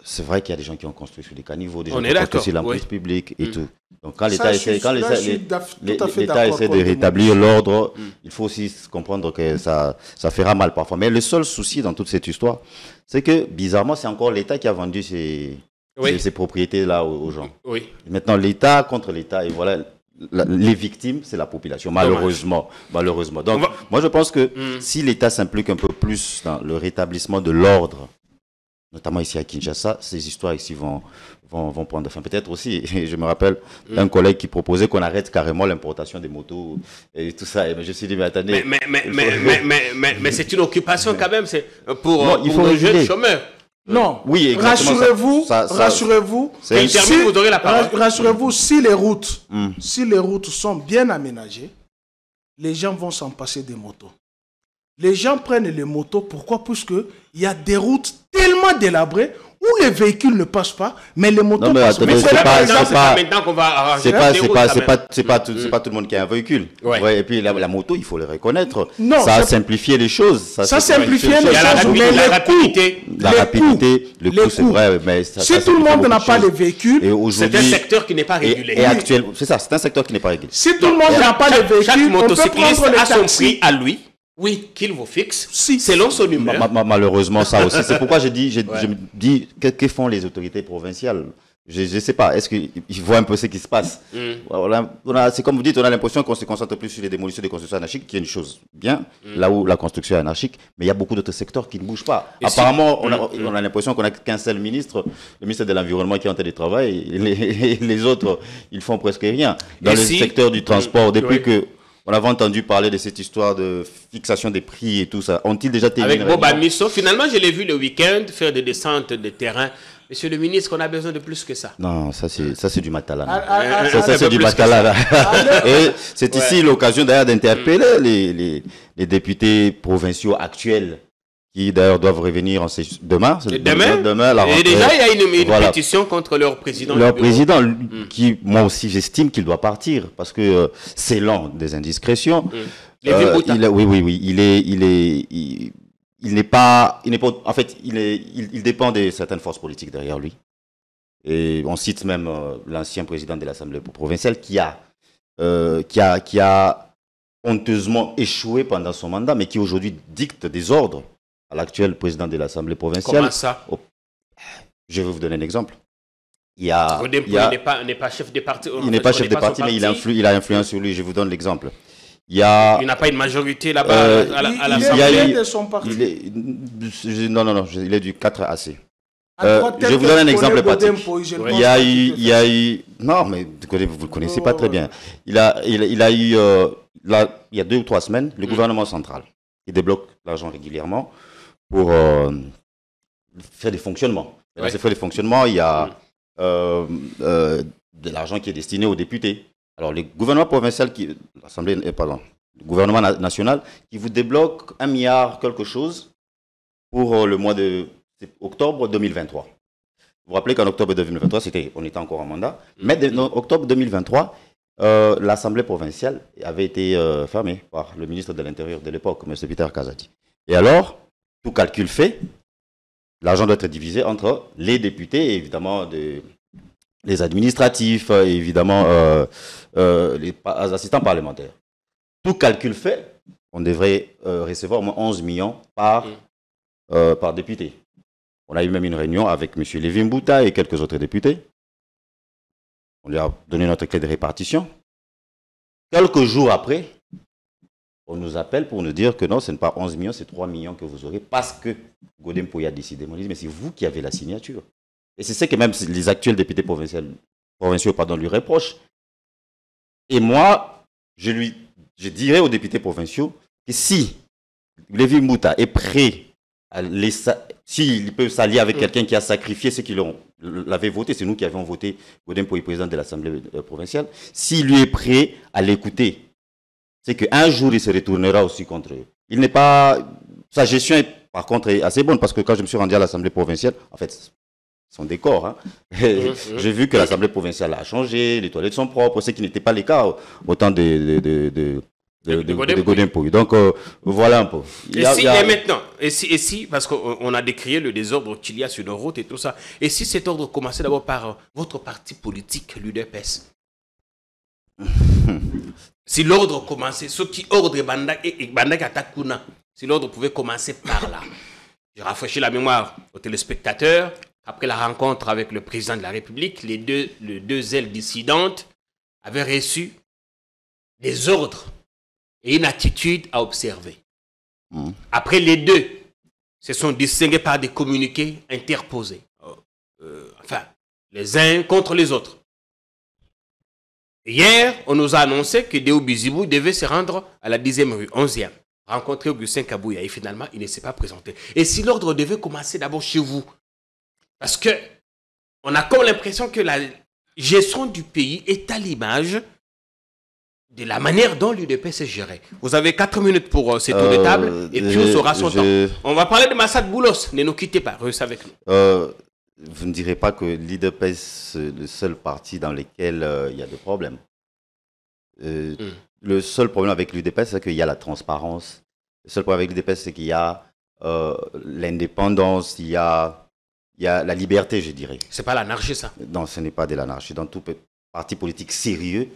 C'est vrai qu'il y a des gens qui ont construit sur des caniveaux, des gens qui ont construit sur l'emprise publique et tout. Donc quand l'État essaie de rétablir l'ordre, il faut aussi comprendre que ça fera mal parfois. Mais le seul souci dans toute cette histoire, c'est que bizarrement, c'est encore l'État qui a vendu ces propriétés-là aux gens. Oui. Maintenant, l'État contre l'État, et voilà, les victimes, c'est la population, malheureusement. Donc, moi, je pense que si l'État s'implique un peu plus dans le rétablissement de l'ordre, notamment ici à Kinshasa, ces histoires ici vont prendre fin. Peut-être aussi, je me rappelle d'un collègue qui proposait qu'on arrête carrément l'importation des motos et tout ça. Et je me suis dit, mais attendez. Mais c'est une occupation quand même, c'est pour les jeunes chômeurs. Non, oui, rassurez-vous, vous aurez la parole. Rassurez-vous, si les routes sont bien aménagées, les gens vont s'en passer des motos. Les gens prennent les motos. Pourquoi? Puisque il y a des routes tellement délabrées où les véhicules ne passent pas, mais les motos passent. Mais c'est pas maintenant qu'on va arranger. C'est pas tout le monde qui a un véhicule. Ouais, et puis la moto, il faut le reconnaître. Non, ça a simplifié les choses. Ça simplifie les choses, mais la rapidité. La rapidité, le coût, c'est vrai. Mais si tout le monde n'a pas de véhicule, c'est un secteur qui n'est pas régulé. Et actuel, c'est ça, c'est un secteur qui n'est pas régulé. Si tout le monde n'a pas de véhicule, chaque motocycliste a son taxis. prix à lui. Oui, qu'il vous fixe, selon son humeur. Malheureusement, ça aussi. C'est pourquoi je me dis, que font les autorités provinciales? Je ne sais pas. Est-ce qu'ils voient un peu ce qui se passe? C'est comme vous dites, on a l'impression qu'on se concentre plus sur les démolitions des constructions anarchiques, qui est une chose bien, là où la construction est anarchique, mais il y a beaucoup d'autres secteurs qui ne bougent pas. Apparemment, on a l'impression qu'on n'a qu'un seul ministre, le ministre de l'Environnement qui est en télétravail, et les autres, ils font presque rien. Dans le secteur du transport, depuis que on avait entendu parler de cette histoire de fixation des prix et tout ça. Ont-ils déjà terminé? Avec Bob Amisso, finalement, je l'ai vu le week-end faire des descentes de terrain. Monsieur le ministre, on a besoin de plus que ça. Non, ça c'est du matalana. Ça c'est du matalana. Et c'est ici l'occasion d'ailleurs d'interpeller les députés provinciaux actuels qui d'ailleurs doivent revenir demain. Demain. Et déjà, il y a une pétition contre leur président. Leur président, qui, moi aussi, j'estime qu'il doit partir parce que c'est lent des indiscrétions. Oui. Il n'est pas, en fait, il dépend de certaines forces politiques derrière lui. Et on cite même l'ancien président de l'Assemblée provinciale qui a honteusement échoué pendant son mandat, mais qui aujourd'hui dicte des ordres à l'actuel président de l'Assemblée provinciale. Comment ça? Je vais vous donner un exemple. Il n'est pas chef de parti. Il n'est pas chef de parti, mais il a influence sur lui. Je vous donne l'exemple. Il n'a pas une majorité là-bas à l'Assemblée. Il est de son parti. Non, il est du 4AC. Je vous donne un exemple pratique. Il y a eu... Non, mais vous ne le connaissez pas très bien. Il y a eu, il y a 2 ou 3 semaines, le gouvernement central qui débloque l'argent régulièrement pour faire des fonctionnements. Dans ces frais de fonctionnement, il y a de l'argent qui est destiné aux députés. Alors, le gouvernement provincial, le gouvernement national, qui vous débloque 1 milliard quelque chose pour le mois de octobre 2023. Vous vous rappelez qu'en octobre 2023, on était encore en mandat, mais en octobre 2023, l'Assemblée provinciale avait été fermée par le ministre de l'Intérieur de l'époque, M. Peter Kazadi. Et alors, tout calcul fait, l'argent doit être divisé entre les députés et évidemment les administratifs, évidemment les assistants parlementaires. Tout calcul fait, on devrait recevoir au moins 11 millions par député. On a eu même une réunion avec M. Lévin Bouta et quelques autres députés. On lui a donné notre clé de répartition. Quelques jours après, on nous appelle pour nous dire que non, ce n'est pas 11 millions, c'est 3 millions que vous aurez parce que Godem Pouy a décidé. On dit, mais c'est vous qui avez la signature. Et c'est ce que même les actuels députés provinciaux lui reprochent. Et moi, je dirais aux députés provinciaux que si Lévin Bouta est prêt s'il peut s'allier avec quelqu'un qui a sacrifié ceux qui l'avaient voté, c'est nous qui avions voté Godem Pouy président de l'Assemblée provinciale, s'il lui est prêt à l'écouter, c'est qu'un jour il se retournera aussi contre eux. Sa gestion est par contre assez bonne parce que quand je me suis rendu à l'Assemblée provinciale, en fait, son décor, hein, j'ai vu que l'Assemblée provinciale a changé, les toilettes sont propres, ce qui n'était pas le cas au temps de Godem Pouy. Donc voilà un peu. Et si, parce qu'on a décrié le désordre qu'il y a sur nos routes et tout ça, et si cet ordre commençait d'abord par votre parti politique, l'UDPS? Si l'ordre commençait, ceux qui ordrent Bandak Atakuna, si l'ordre pouvait commencer par là. Je rafraîchis la mémoire aux téléspectateurs. Après la rencontre avec le président de la République, les deux ailes dissidentes avaient reçu des ordres et une attitude à observer. Après, les deux se sont distingués par des communiqués interposés. Enfin, les uns contre les autres. Hier, on nous a annoncé que Déo Bizibou devait se rendre à la 10e rue, 11e, rencontrer Augustin Kabouya. Et finalement, il ne s'est pas présenté. Et si l'ordre devait commencer d'abord chez vous, parce que on a comme l'impression que la gestion du pays est à l'image de la manière dont l'UDPS est gérée. Vous avez 4 minutes pour ces tours de table et puis on saura son temps. On va parler de Massad Boulos. Ne nous quittez pas, restez avec nous. Vous ne direz pas que l'UDPS c'est le seul parti dans lequel il y a des problèmes. Le seul problème avec l'UDPS, c'est qu'il y a la transparence. Le seul problème avec l'UDPS, c'est qu'il y a l'indépendance, il y a la liberté, je dirais. C'est pas l'anarchie, ça? Non, ce n'est pas de l'anarchie. Dans tout parti politique sérieux,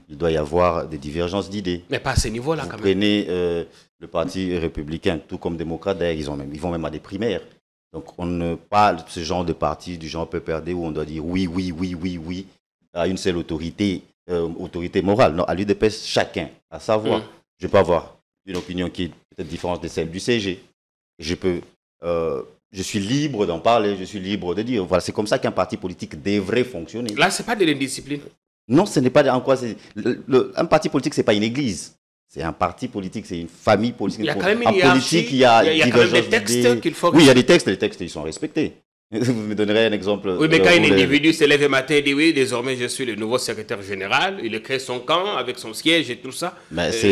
il doit y avoir des divergences d'idées. Mais pas à ce niveau-là, quand même. Prenez le parti républicain, tout comme démocrate, d'ailleurs, ils vont même à des primaires. Donc, on ne parle de ce genre de parti, du genre PPRD, où on doit dire oui, oui, oui, oui, oui, à une seule autorité morale. Non, à l'UDPS, chacun a sa voix. Je peux avoir une opinion qui est peut-être différente de celle du CG. Je suis libre d'en parler, je suis libre de dire. Voilà, c'est comme ça qu'un parti politique devrait fonctionner. Là, ce n'est pas de l'indiscipline. Non, ce n'est pas en quoi. Un parti politique, ce n'est pas une église. C'est un parti politique, c'est une famille politique. Il y a quand même une hiérarchie. Il y a quand même des textes qu'il faut... Oui, il y a des textes, les textes, ils sont respectés. Vous me donnerez un exemple. Oui, mais quand un individu se lève le matin et dit oui, désormais je suis le nouveau secrétaire général, il crée son camp avec son siège et tout ça.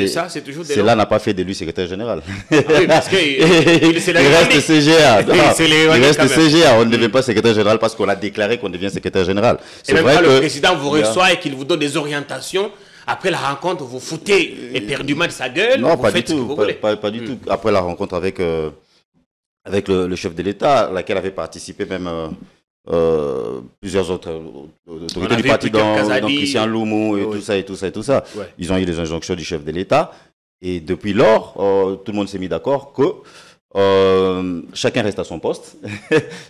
Ça, c'est toujours des Cela n'a pas fait de lui secrétaire général. Oui, parce qu'il reste CGA. Il reste CGA. On ne devient pas secrétaire général parce qu'on a déclaré qu'on devient secrétaire général. Et même quand le président vous reçoit et qu'il vous donne des orientations, après la rencontre, vous foutez éperdument de sa gueule. Non, pas du tout. Pas du tout. Après la rencontre avec le chef de l'État, laquelle avait participé même plusieurs autres autorités du parti, donc Christian Loumou et tout ça. Ouais. Ils ont eu les injonctions du chef de l'État. Et depuis lors, tout le monde s'est mis d'accord que chacun reste à son poste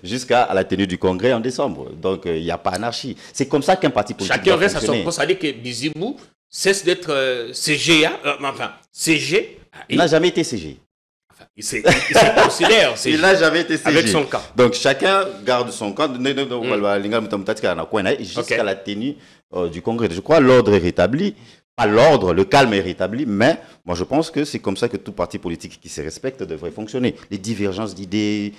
jusqu'à la tenue du congrès en décembre. Donc, il n'y a pas anarchie. C'est comme ça qu'un parti politique chacun reste à son poste. Ça veut dire que Bizimou cesse d'être CGA, CG. Il n'a jamais été CG. Il se considère. Il n'a jamais été CG. Avec son camp. Donc chacun garde son camp jusqu'à la tenue du congrès. Je crois que l'ordre est rétabli. Pas l'ordre, le calme est rétabli, mais moi je pense que c'est comme ça que tout parti politique qui se respecte devrait fonctionner. Les divergences d'idées,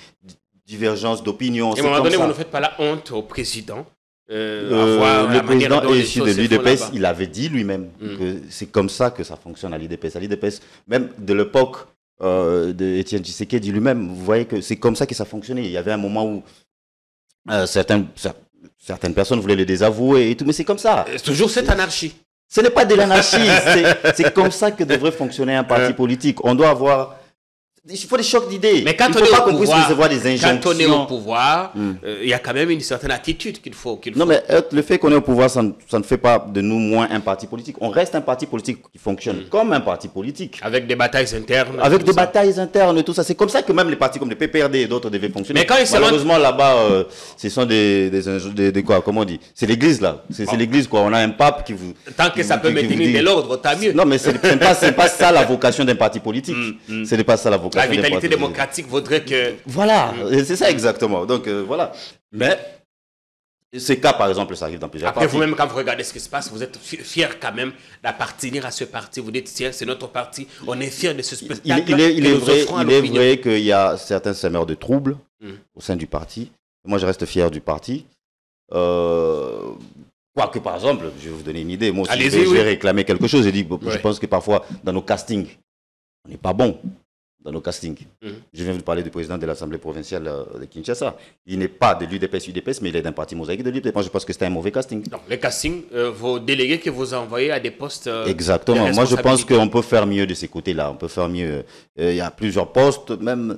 divergences d'opinions. Et à un moment donné, vous ne faites pas la honte au président. Le président est issu de l'UDPS, il avait dit lui-même que c'est comme ça que ça fonctionne à l'UDPS. À l'UDPS, même de l'époque de Étienne Tshisekedi lui-même, vous voyez que c'est comme ça que ça fonctionnait. Il y avait un moment où certaines personnes voulaient le désavouer et tout, mais c'est comme ça. C'est toujours cette anarchie. Ce n'est pas de l'anarchie, c'est comme ça que devrait fonctionner un parti politique. On doit avoir... Il faut des chocs d'idées. Mais quand on est au pouvoir, il y a quand même une certaine attitude qu'il faut. Non, mais le fait qu'on est au pouvoir, ça ne fait pas de nous moins un parti politique. On reste un parti politique qui fonctionne comme un parti politique. Avec des batailles internes. Avec des batailles internes et tout ça. C'est comme ça que même les partis comme le PPRD et d'autres devaient fonctionner. Mais malheureusement, là-bas, ce sont des quoi, comment on dit? C'est l'église, là. C'est l'église, quoi. On a un pape qui vous... Tant que ça peut maintenir de l'ordre, tant mieux. Non, mais ce n'est pas ça la vocation d'un parti politique. Ce n'est pas ça la vocation. La vitalité démocratique vaudrait que... Voilà, c'est ça exactement. Donc voilà. Mais ces cas, par exemple, ça arrive dans plusieurs partis. Après, vous-même, quand vous regardez ce qui se passe, vous êtes fier quand même d'appartenir à ce parti. Vous dites, tiens, c'est notre parti. On est fier de ce spectacle. Il est vrai qu'il y a certains semeurs de troubles au sein du parti. Moi, je reste fier du parti. Quoique, par exemple, je vais vous donner une idée. Moi aussi, je vais réclamer quelque chose. Je pense que parfois, dans nos castings, on n'est pas bon. Dans nos castings. Je viens de parler du président de l'Assemblée provinciale de Kinshasa. Il n'est pas de l'UDPS, mais il est d'un parti mosaïque de l'UDPS. Moi, je pense que c'était un mauvais casting. Donc, les castings, vos délégués que vous envoyez à des postes. Exactement. Moi, je pense qu'on peut faire mieux de ces côtés-là. On peut faire mieux. Il y a plusieurs postes, même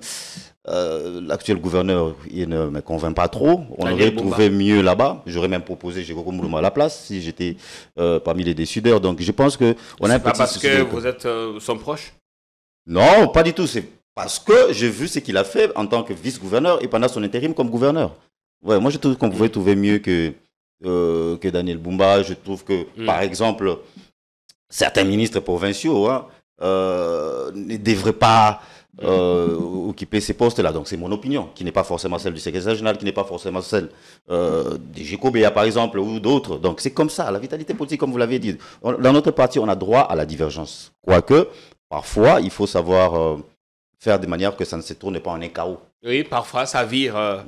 l'actuel gouverneur, il ne me convainc pas trop. On aurait trouvé mieux là-bas. J'aurais même proposé Jérôme Moulouma à la place si j'étais parmi les décideurs. Donc, je pense qu'on a un petit. C'est pas parce que vous êtes son proche? Non, pas du tout. C'est parce que j'ai vu ce qu'il a fait en tant que vice-gouverneur et pendant son intérim comme gouverneur. Ouais, moi, je trouve qu'on pouvait trouver mieux que Daniel Bumba. Je trouve que, par exemple, certains ministres provinciaux ne devraient pas occuper ces postes-là. Donc, c'est mon opinion, qui n'est pas forcément celle du secrétaire général, qui n'est pas forcément celle des Gécobéa, par exemple, ou d'autres. Donc, c'est comme ça. La vitalité politique, comme vous l'avez dit. Dans notre parti, on a droit à la divergence. Quoique, parfois, il faut savoir faire de manière que ça ne se tourne pas en un chaos. Oui, parfois ça vire à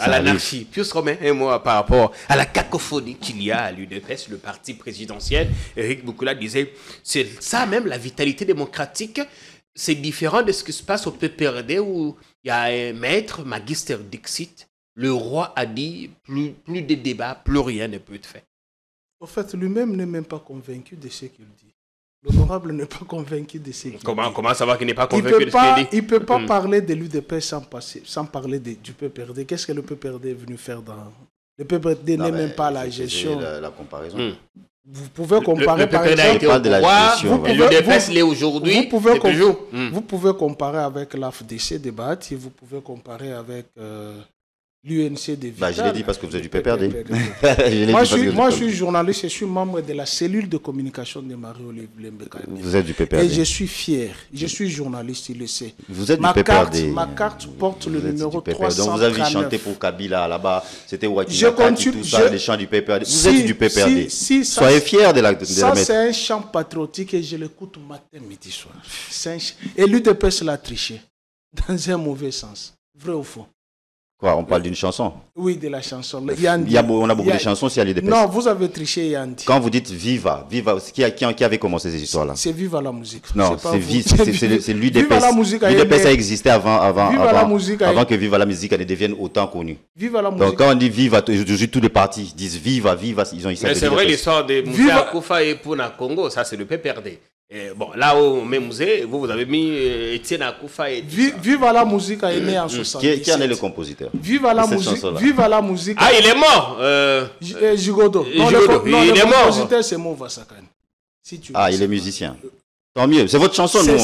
l'anarchie. Pius Romain, un mot par rapport à la cacophonie qu'il y a à l'UDPS, le parti présidentiel. Éric Boukoula disait, c'est ça même la vitalité démocratique. C'est différent de ce qui se passe au PPRD où il y a un maître, Magister Dixit. Le roi a dit, plus de débats, plus rien ne peut être fait. En fait, lui-même n'est même pas convaincu de ce qu'il dit. L'honorable n'est pas convaincu de ce qu'il dit. Comment savoir qu'il n'est pas convaincu de ce qu'il dit? Il ne peut pas parler de l'UDPS sans parler du PPRD. Qu'est-ce que le PPRD est venu faire dans... Le PPRD n'est même pas la gestion. La comparaison. Vous pouvez comparer par exemple... L'UDPS l'est aujourd'hui. Vous pouvez comparer avec l'AFDC de Bahati, vous pouvez comparer avec... l'UNC de Vital. Je l'ai dit parce que vous êtes du PPRD. Moi, je suis journaliste, je suis membre de la cellule de communication de Marie-Olive Lembeka. Vous êtes du PPRD. Et je suis fier. Je suis journaliste, il le sait. Vous êtes du PPRD. Ma carte porte le numéro 339. Donc vous avez chanté pour Kabila là-bas. C'était Wakinakati, tout ça, les chants du PPRD. Vous êtes du PPRD. Soyez fiers de la mettre. Ça, c'est un chant patriotique et je l'écoute matin, midi, soir. Et l'UDPS l'a triché. Dans un mauvais sens. Vrai ou faux? Quoi, on parle d'une chanson? Oui, de la chanson. On a beaucoup de chansons sur l'UDPS. Non, vous avez triché Yandi. Quand vous dites Viva, qui avait commencé ces histoires-là? C'est Viva la musique. Non, c'est l'UDPS. L'UDPS a existé avant que Viva la musique ne devienne autant connue. Viva la musique. Donc quand on dit Viva, tous les partis disent Viva, ils ont Mais c'est vrai, l'histoire de Moussa Koufa et Pouna Congo, ça c'est le PPRD. Et bon, là où on met Mouzé, vous avez mis Etienne Akoufa et... Viva la musique est né en 77. Qui en est le compositeur? Viva la musique. Ah, il est mort Jigodo. Non, il est mort. Le compositeur, c'est Mouva Sakane. Il est musicien. Tant mieux, c'est votre chanson, nous.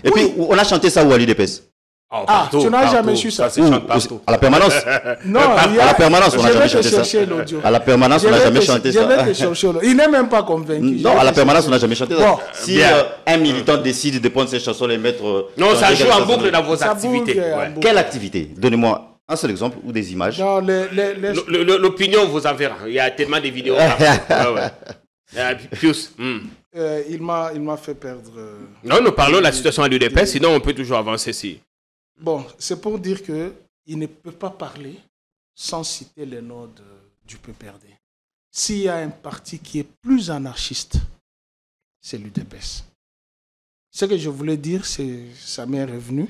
Et puis, on a chanté ça où à l'UDPS? Tu n'as jamais su ça? À la permanence? Non, à la permanence, on n'a jamais chanté ça. À la permanence, on n'a jamais chanté ça. Il n'est même pas convaincu. Non, à la permanence, on n'a jamais chanté ça. Si un militant décide de prendre ses chansons et les mettre... Non, ça joue en boucle dans vos activités. Quelle activité? Donnez-moi un seul exemple ou des images. L'opinion vous enverra. Il y a tellement de vidéos. Pius. Il m'a fait perdre... Non, nous parlons de la situation à l'UDPS, sinon on peut toujours avancer ici. Bon, c'est pour dire qu'il ne peut pas parler sans citer les noms du PPRD. S'il y a un parti qui est plus anarchiste, c'est l'UDPS. Ce que je voulais dire, c'est ça m'est revenu.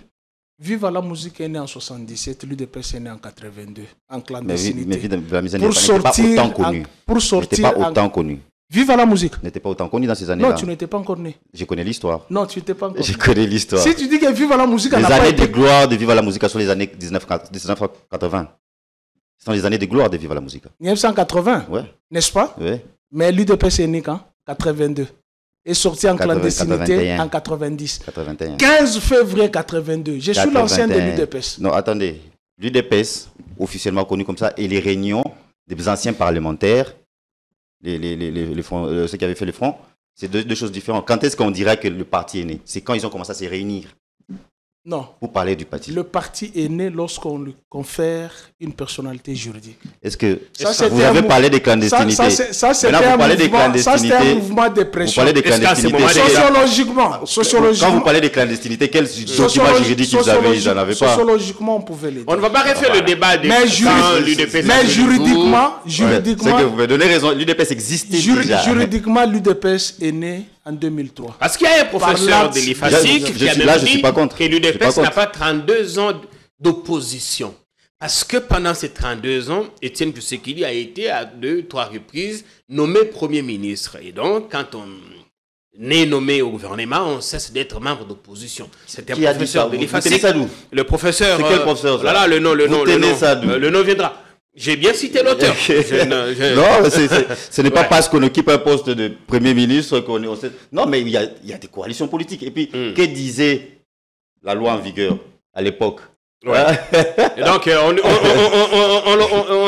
Viva la musique est né en 77, l'UDPS est né en 82, en clandestinité. Mais Viva la musique n'était pas autant connu. N'était pas autant connu. Viva la musique n'était pas autant connu dans ces années-là. Non, tu n'étais pas encore né. Je connais l'histoire. Non, tu n'étais pas encore né. Je connais l'histoire. Si tu dis que Viva la musique n'a pas été... Les années de gloire de Viva la musique sont les années 1980. Ce sont les années de gloire de Viva la musique. 1980 ouais. N'est-ce pas? Oui. Mais l'UDPS est né quand? 82. Et sorti en clandestinité en 90. 81. 15 février 82. Je suis l'ancien de l'UDPS. Non, attendez. L'UDPS, officiellement connu comme ça, et les réunions des anciens parlementaires, ceux qui avaient fait le front, c'est deux choses différentes. Quand est-ce qu'on dirait que le parti est né? C'est quand ils ont commencé à se réunir. Non. Pour parler du parti. Le parti est né lorsqu'on lui confère une personnalité juridique. Est-ce que vous avez parlé des clandestinités? Ça, c'était un mouvement de pression. Vous parlez des clandestinités. Sociologiquement. Quand vous parlez des clandestinités, quels documents juridiques ils avaient? Ils n'en avaient pas. Sociologiquement, on pouvait les dire. On ne va pas refaire le débat de mais juridiquement... C'est que vous me donnez raison. L'UDPS existait déjà. Juridiquement, l'UDPS est né en 2003. Parce qu'il y a un professeur de l'IFASIC qui a même dit que l'UDPS n'a pas 32 ans d'opposition. Parce que pendant ces 32 ans, Étienne Tshisekedi a été à 2-3 reprises nommé Premier ministre. Et donc, quand on est nommé au gouvernement, on cesse d'être membre d'opposition. C'était un professeur de l'IFASIC. Le professeur... C'est quel professeur? Là, le nom viendra. J'ai bien cité l'auteur. Non, ce n'est pas parce qu'on occupe un poste de Premier ministre qu'on est... Non, mais il y a des coalitions politiques. Et puis, que disait la loi en vigueur à l'époque? Ouais. Et donc, on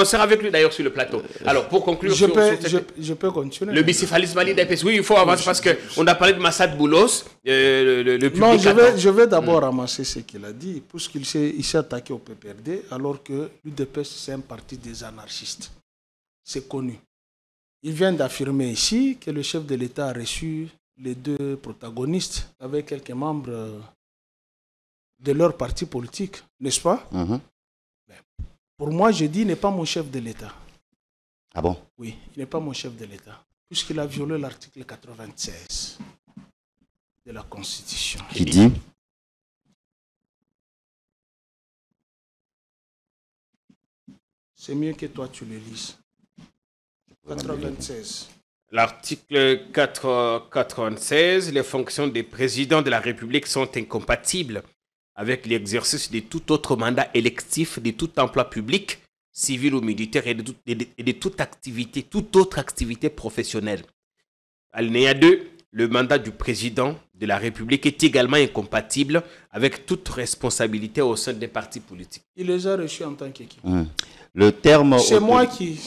sera avec lui d'ailleurs sur le plateau. Alors, pour conclure... Je peux continuer. Le bicéphalisme valide d'APS. Oui, il faut avancer parce qu'on a parlé de Massad Boulos, le public. Non, je vais d'abord ramasser ce qu'il a dit, puisqu'il s'est attaqué au PPRD, alors que l'UDPS, c'est un parti des anarchistes. C'est connu. Il vient d'affirmer ici que le chef de l'État a reçu les deux protagonistes avec quelques membres de leur parti politique, n'est-ce pas? Pour moi, je dis, il n'est pas mon chef de l'État. Ah bon? Oui, il n'est pas mon chef de l'État, puisqu'il a violé l'article 96 de la Constitution. Qui dit? C'est mieux que toi tu le lises. 96. L'article 96, les fonctions des présidents de la République sont incompatibles avec l'exercice de tout autre mandat électif, de tout emploi public, civil ou militaire et de toute autre activité professionnelle. Alinéa 2, le mandat du président de la République est également incompatible avec toute responsabilité au sein des partis politiques. Il les a reçus en tant qu'équipe. Le terme... C'est moi qui...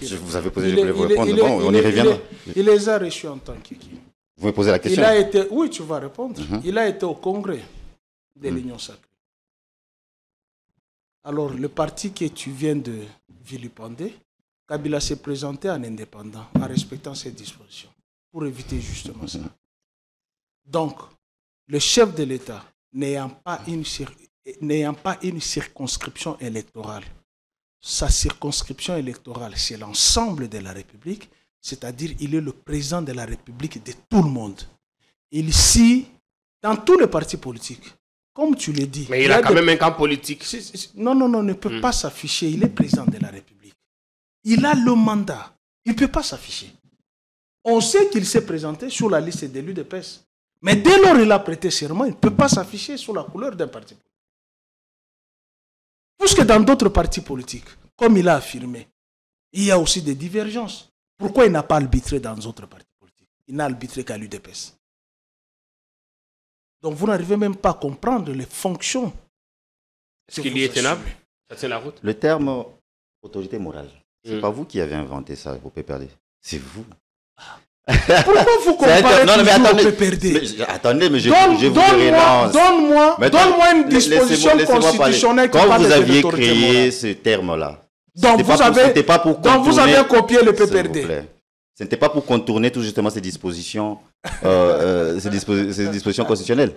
Je vous avais posé, je voulais vous répondre. Bon, on y reviendra. Il les a reçus en tant qu'équipe. Vous me posez la question? Oui, tu vas répondre. Il a été au congrès de l'Union sacrée. Alors, le parti que tu viens de vilipender, Kabila s'est présenté en indépendant, en respectant ses dispositions, pour éviter justement ça. Donc, le chef de l'État, n'ayant pas une circonscription électorale, sa circonscription électorale, c'est l'ensemble de la République, c'est-à-dire il est le président de la République de tout le monde. Il signe dans tous les partis politiques. Comme tu l'as dit. Mais il a quand même un camp politique. Non, ne peut pas s'afficher. Il est président de la République. Il a le mandat. Il ne peut pas s'afficher. On sait qu'il s'est présenté sur la liste de l'UDPS. Mais dès lors qu'il a prêté serment, il ne peut pas s'afficher sous la couleur d'un parti politique. Puisque dans d'autres partis politiques, comme il a affirmé, il y a aussi des divergences. Pourquoi il n'a pas arbitré dans d'autres partis politiques? Il n'a arbitré qu'à l'UDPS. Donc vous n'arrivez même pas à comprendre les fonctions. Est-ce qu'il y est tenable? Ça tient la route? Le terme autorité morale, c'est pas vous qui avez inventé ça au PPRD. C'est vous. Pourquoi vous comparez toujours au PPRD? Attendez, mais je vous relance. Donne-moi une disposition constitutionnelle qui parle de l'autorité morale. Quand vous aviez créé ce terme-là, donc vous avez copié le PPRD. Ce n'était pas pour contourner tout justement ces dispositions, ces dispositions constitutionnelles.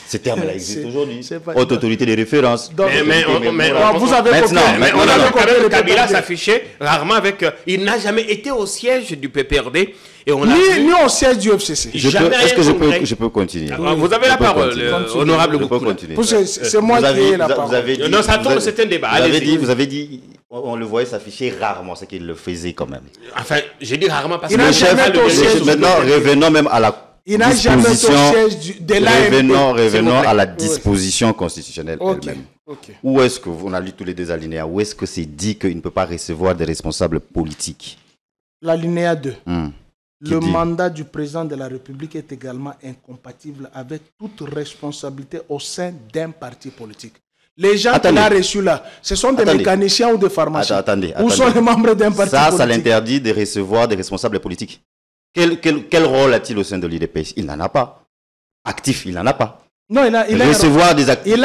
Ces termes-là existent aujourd'hui. Haute autorité de référence. Mais vous avez copié. Kabila s'affichait rarement avec... il n'a jamais été au siège du PPRD. Et on ni au siège du FCC. Est-ce que je peux continuer? Vous avez la parole, honorable Goukoula. C'est moi qui ai la parole. Non, ça tourne, c'est un débat. Vous avez dit, on le voyait s'afficher rarement, c'est qu'il le faisait quand même. Enfin, j'ai dit rarement parce que le chef... Maintenant, revenons même à la... Il n'a jamais été au siège de l'AMP. Revenons à la disposition constitutionnelle elle-même. Où est-ce que, on a lu tous les deux alinéas, où est-ce que c'est dit qu'il ne peut pas recevoir des responsables politiques? L'alinéa 2. Le mandat du président de la République est également incompatible avec toute responsabilité au sein d'un parti politique. Les gens qui l'ont reçu là, ce sont des mécaniciens ou des pharmaciens. Ou sont les membres d'un parti politique. Ça l'interdit de recevoir des responsables politiques. Quel rôle a-t-il au sein de l'IDPS? Il n'en a pas. Actif, il n'en a pas. Non, il a recevoir des actifs.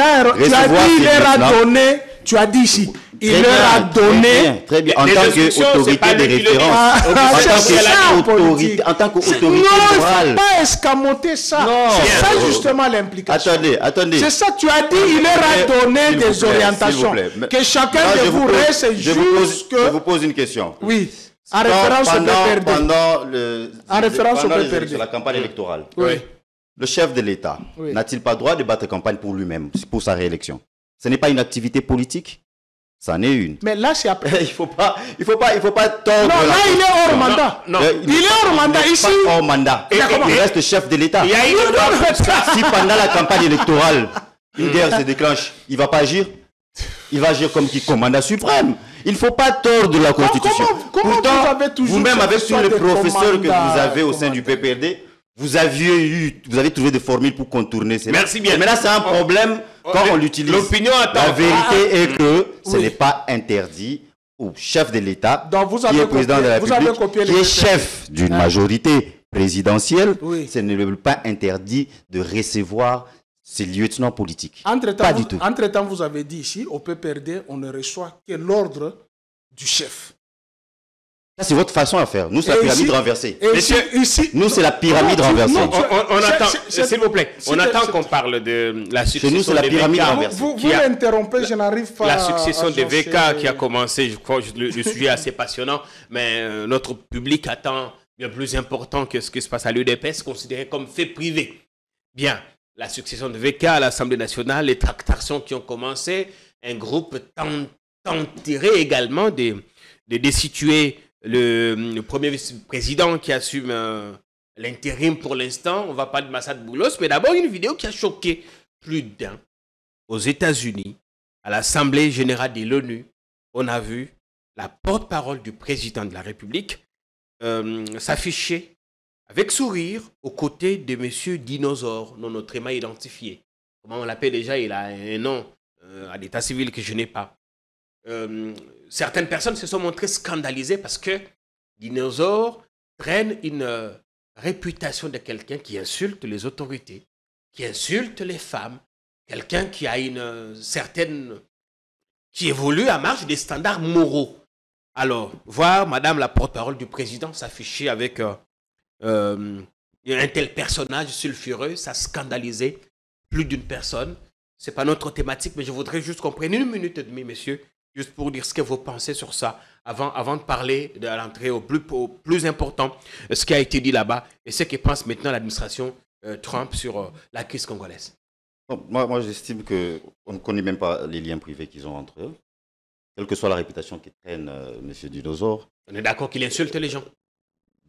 Tu as dit ici, il leur a donné. Très bien. En tant qu'autorité de référence. En tant qu'autorité morale. Non, il ne faut pas escamoter ça. C'est ça justement l'implication. Attendez. C'est ça, tu as dit, il leur a donné des orientations. Que chacun de vous reste jusque... Je vous pose une question. Oui. En référence au PPRD. Pendant la campagne électorale, le chef de l'État n'a-t-il pas droit de battre campagne pour lui-même, pour sa réélection? Ce n'est pas une activité politique? Ça en est une. Mais là, c'est après. Il faut pas tordre. Non, là, il est hors mandat. Il est hors mandat ici. Pas hors mandat. Il reste chef de l'État. Si pendant la campagne électorale, une guerre se déclenche, il ne va pas agir? Il va agir comme qui commandant suprême. Il ne faut pas tordre la Constitution. Pourtant, vous-même, avec tous les professeurs que vous avez au sein du PPRD, vous avez trouvé des formules pour contourner cela. Merci bien. Mais là, c'est un problème quand on l'utilise. La vérité est que ce n'est pas interdit au chef de l'État, qui est président de la République, qui est chef d'une majorité présidentielle, ce n'est pas interdit de recevoir ces lieutenants politiques. Pas du tout. Entre-temps, vous avez dit ici, au PPRD, on ne reçoit que l'ordre du chef. Ça, c'est votre façon à faire. Nous, c'est la pyramide renversée. Nous, c'est la pyramide renversée. On attend, s'il vous plaît, on attend qu'on parle de la succession. Chez nous, c'est la pyramide renversée. Vous m'interrompez, je n'arrive pas. La succession des VK qui a commencé, je crois, le sujet est assez passionnant, mais notre public attend bien plus important que ce qui se passe à l'UDPS, considéré comme fait privé. Bien, la succession de VK à l'Assemblée nationale, les tractations qui ont commencé, un groupe tenterait également de destituer le premier vice-président qui assume l'intérim pour l'instant. On va parler de Massad Boulos, mais d'abord une vidéo qui a choqué plus d'un. Aux États-Unis, à l'Assemblée générale de l'ONU, on a vu la porte-parole du président de la République s'afficher avec sourire aux côtés de M. Dinosaure, non autrement identifié. Comment on l'appelle déjà? Il a un nom à l'état civil que je n'ai pas. Certaines personnes se sont montrées scandalisées parce que Dinosaure traîne une réputation de quelqu'un qui insulte les autorités, qui insulte les femmes, quelqu'un qui a une certaine... qui évolue à marge des standards moraux. Alors, voir Madame la porte-parole du président s'afficher avec un tel personnage sulfureux, ça a scandalisé plus d'une personne. Ce n'est pas notre thématique, mais je voudrais juste qu'on prenne 1 minute et demie, messieurs, juste pour dire ce que vous pensez sur ça, avant de parler de l'entrée au plus important, ce qui a été dit là-bas, et ce que pense maintenant l'administration Trump sur la crise congolaise. Moi j'estime qu'on ne connaît même pas les liens privés qu'ils ont entre eux, quelle que soit la réputation qui traîne M. Dinosaure. On est d'accord qu'il insulte les gens?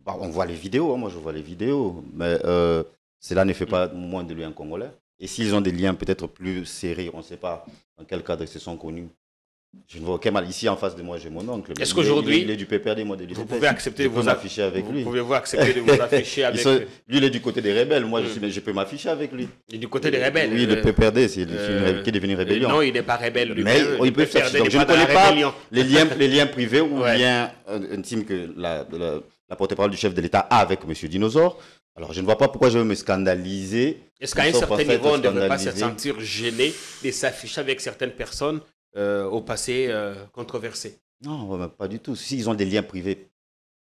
On voit les vidéos, hein, moi je vois les vidéos, mais cela ne fait pas moins de lui un Congolais. Et s'ils ont des liens peut-être plus serrés, on ne sait pas dans quel cadre ils se sont connus. Je ne vois aucun mal. Ici en face de moi, j'ai mon oncle. Est-ce qu'aujourd'hui, il est du PPRD, moi de l'UDPS. Vous pouvez accepter de vous afficher avec lui. Pouvez-vous accepter de vous afficher avec lui? Lui, il est du côté des rebelles. Moi, je peux m'afficher avec lui. Il est du côté des rebelles. Oui, le PPRD, c'est qui est devenu rébellion. Non, il n'est pas rebelle. Mais il peut faire. Donc, je ne connais pas les liens privés ou liens intimes que la porte-parole du chef de l'État a avec M. Dinosaure. Alors, je ne vois pas pourquoi je veux me scandaliser. Est-ce qu'à un certain niveau, on ne devrait pas se sentir gêné de s'afficher avec certaines personnes au passé controversé? Non, pas du tout. S'ils ont des liens privés